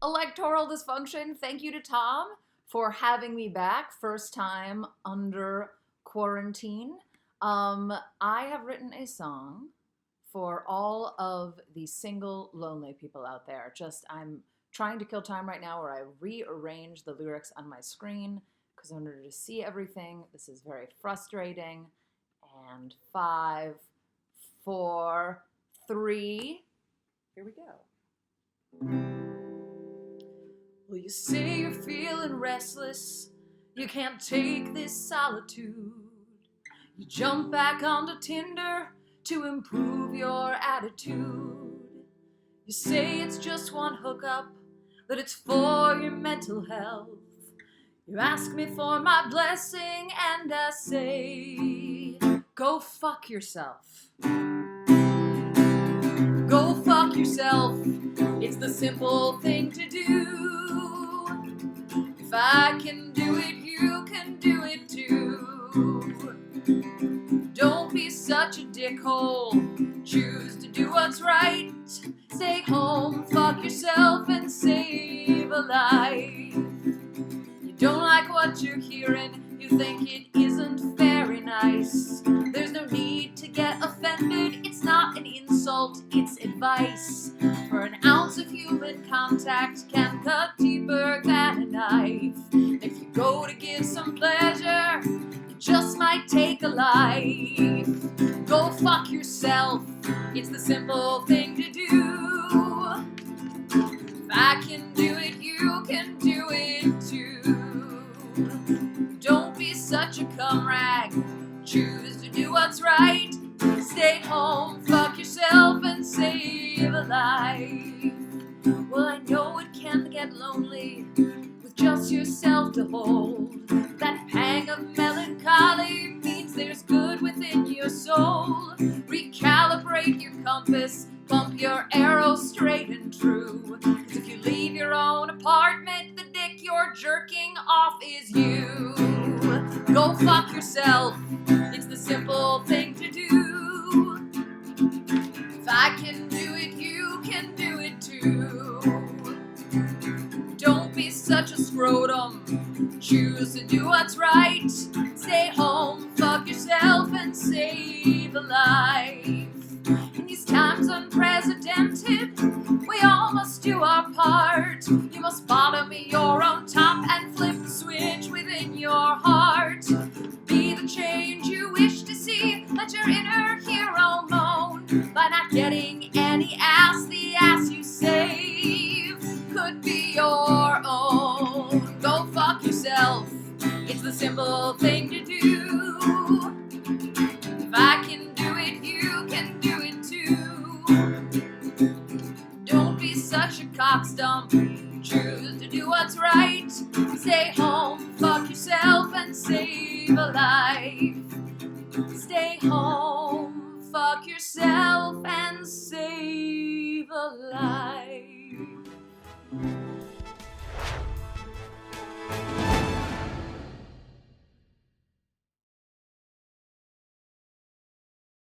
Electoral Dysfunction. Thank you to Tom for having me back. First time under quarantine. I have written a song for all of the single, lonely people out there. I'm trying to kill time right now where I rearrange the lyrics on my screen because in order to see everything, this is very frustrating. And 5, 4, 3, here we go. Well, you say you're feeling restless, you can't take this solitude. You jump back onto Tinder to improve your attitude. You say it's just one hookup, that it's for your mental health. You ask me for my blessing and I say, go fuck yourself. Go fuck yourself. It's the simple thing to do. If I can do it, you can do it too. Don't be such a dickhole. Choose to do what's right. Stay home, fuck yourself, and save a life. You don't like what you're hearing. You think it isn't very nice. There's no need to get offended. It's not an insult, it's advice. For an ounce of human contact can cut deeper than a knife. If you go to give some pleasure, just might take a life. Go fuck yourself. It's the simple thing to do. If I can do it, you can do it too. Don't be such a cum rag. Choose to do what's right. Stay home, fuck yourself, and save a life. Well, I know it can get lonely with just yourself to hold. That pang of melancholy means there's good within your soul. Recalibrate your compass, pump your arrow straight and true. 'Cause if you leave your own apartment, the dick you're jerking off is you. Go fuck yourself, it's the simple thing to do. If I can do it, you can do it too. Don't be such a scrotum. Choose to do what's right. Stay home, fuck yourself, and save a life. In these times unprecedented, we all must do our part. You must bottom your own top and flip the switch within your heart. Be the change you wish to see. Let your inner hero moan by not getting any ass. The ass you save could be your own. Go fuck yourself. It's the simple thing to do. If I can do it, you can do it too. Don't be such a cockstump. Choose to do what's right. Stay home, fuck yourself, and save a life. Stay home, fuck yourself, and save a life.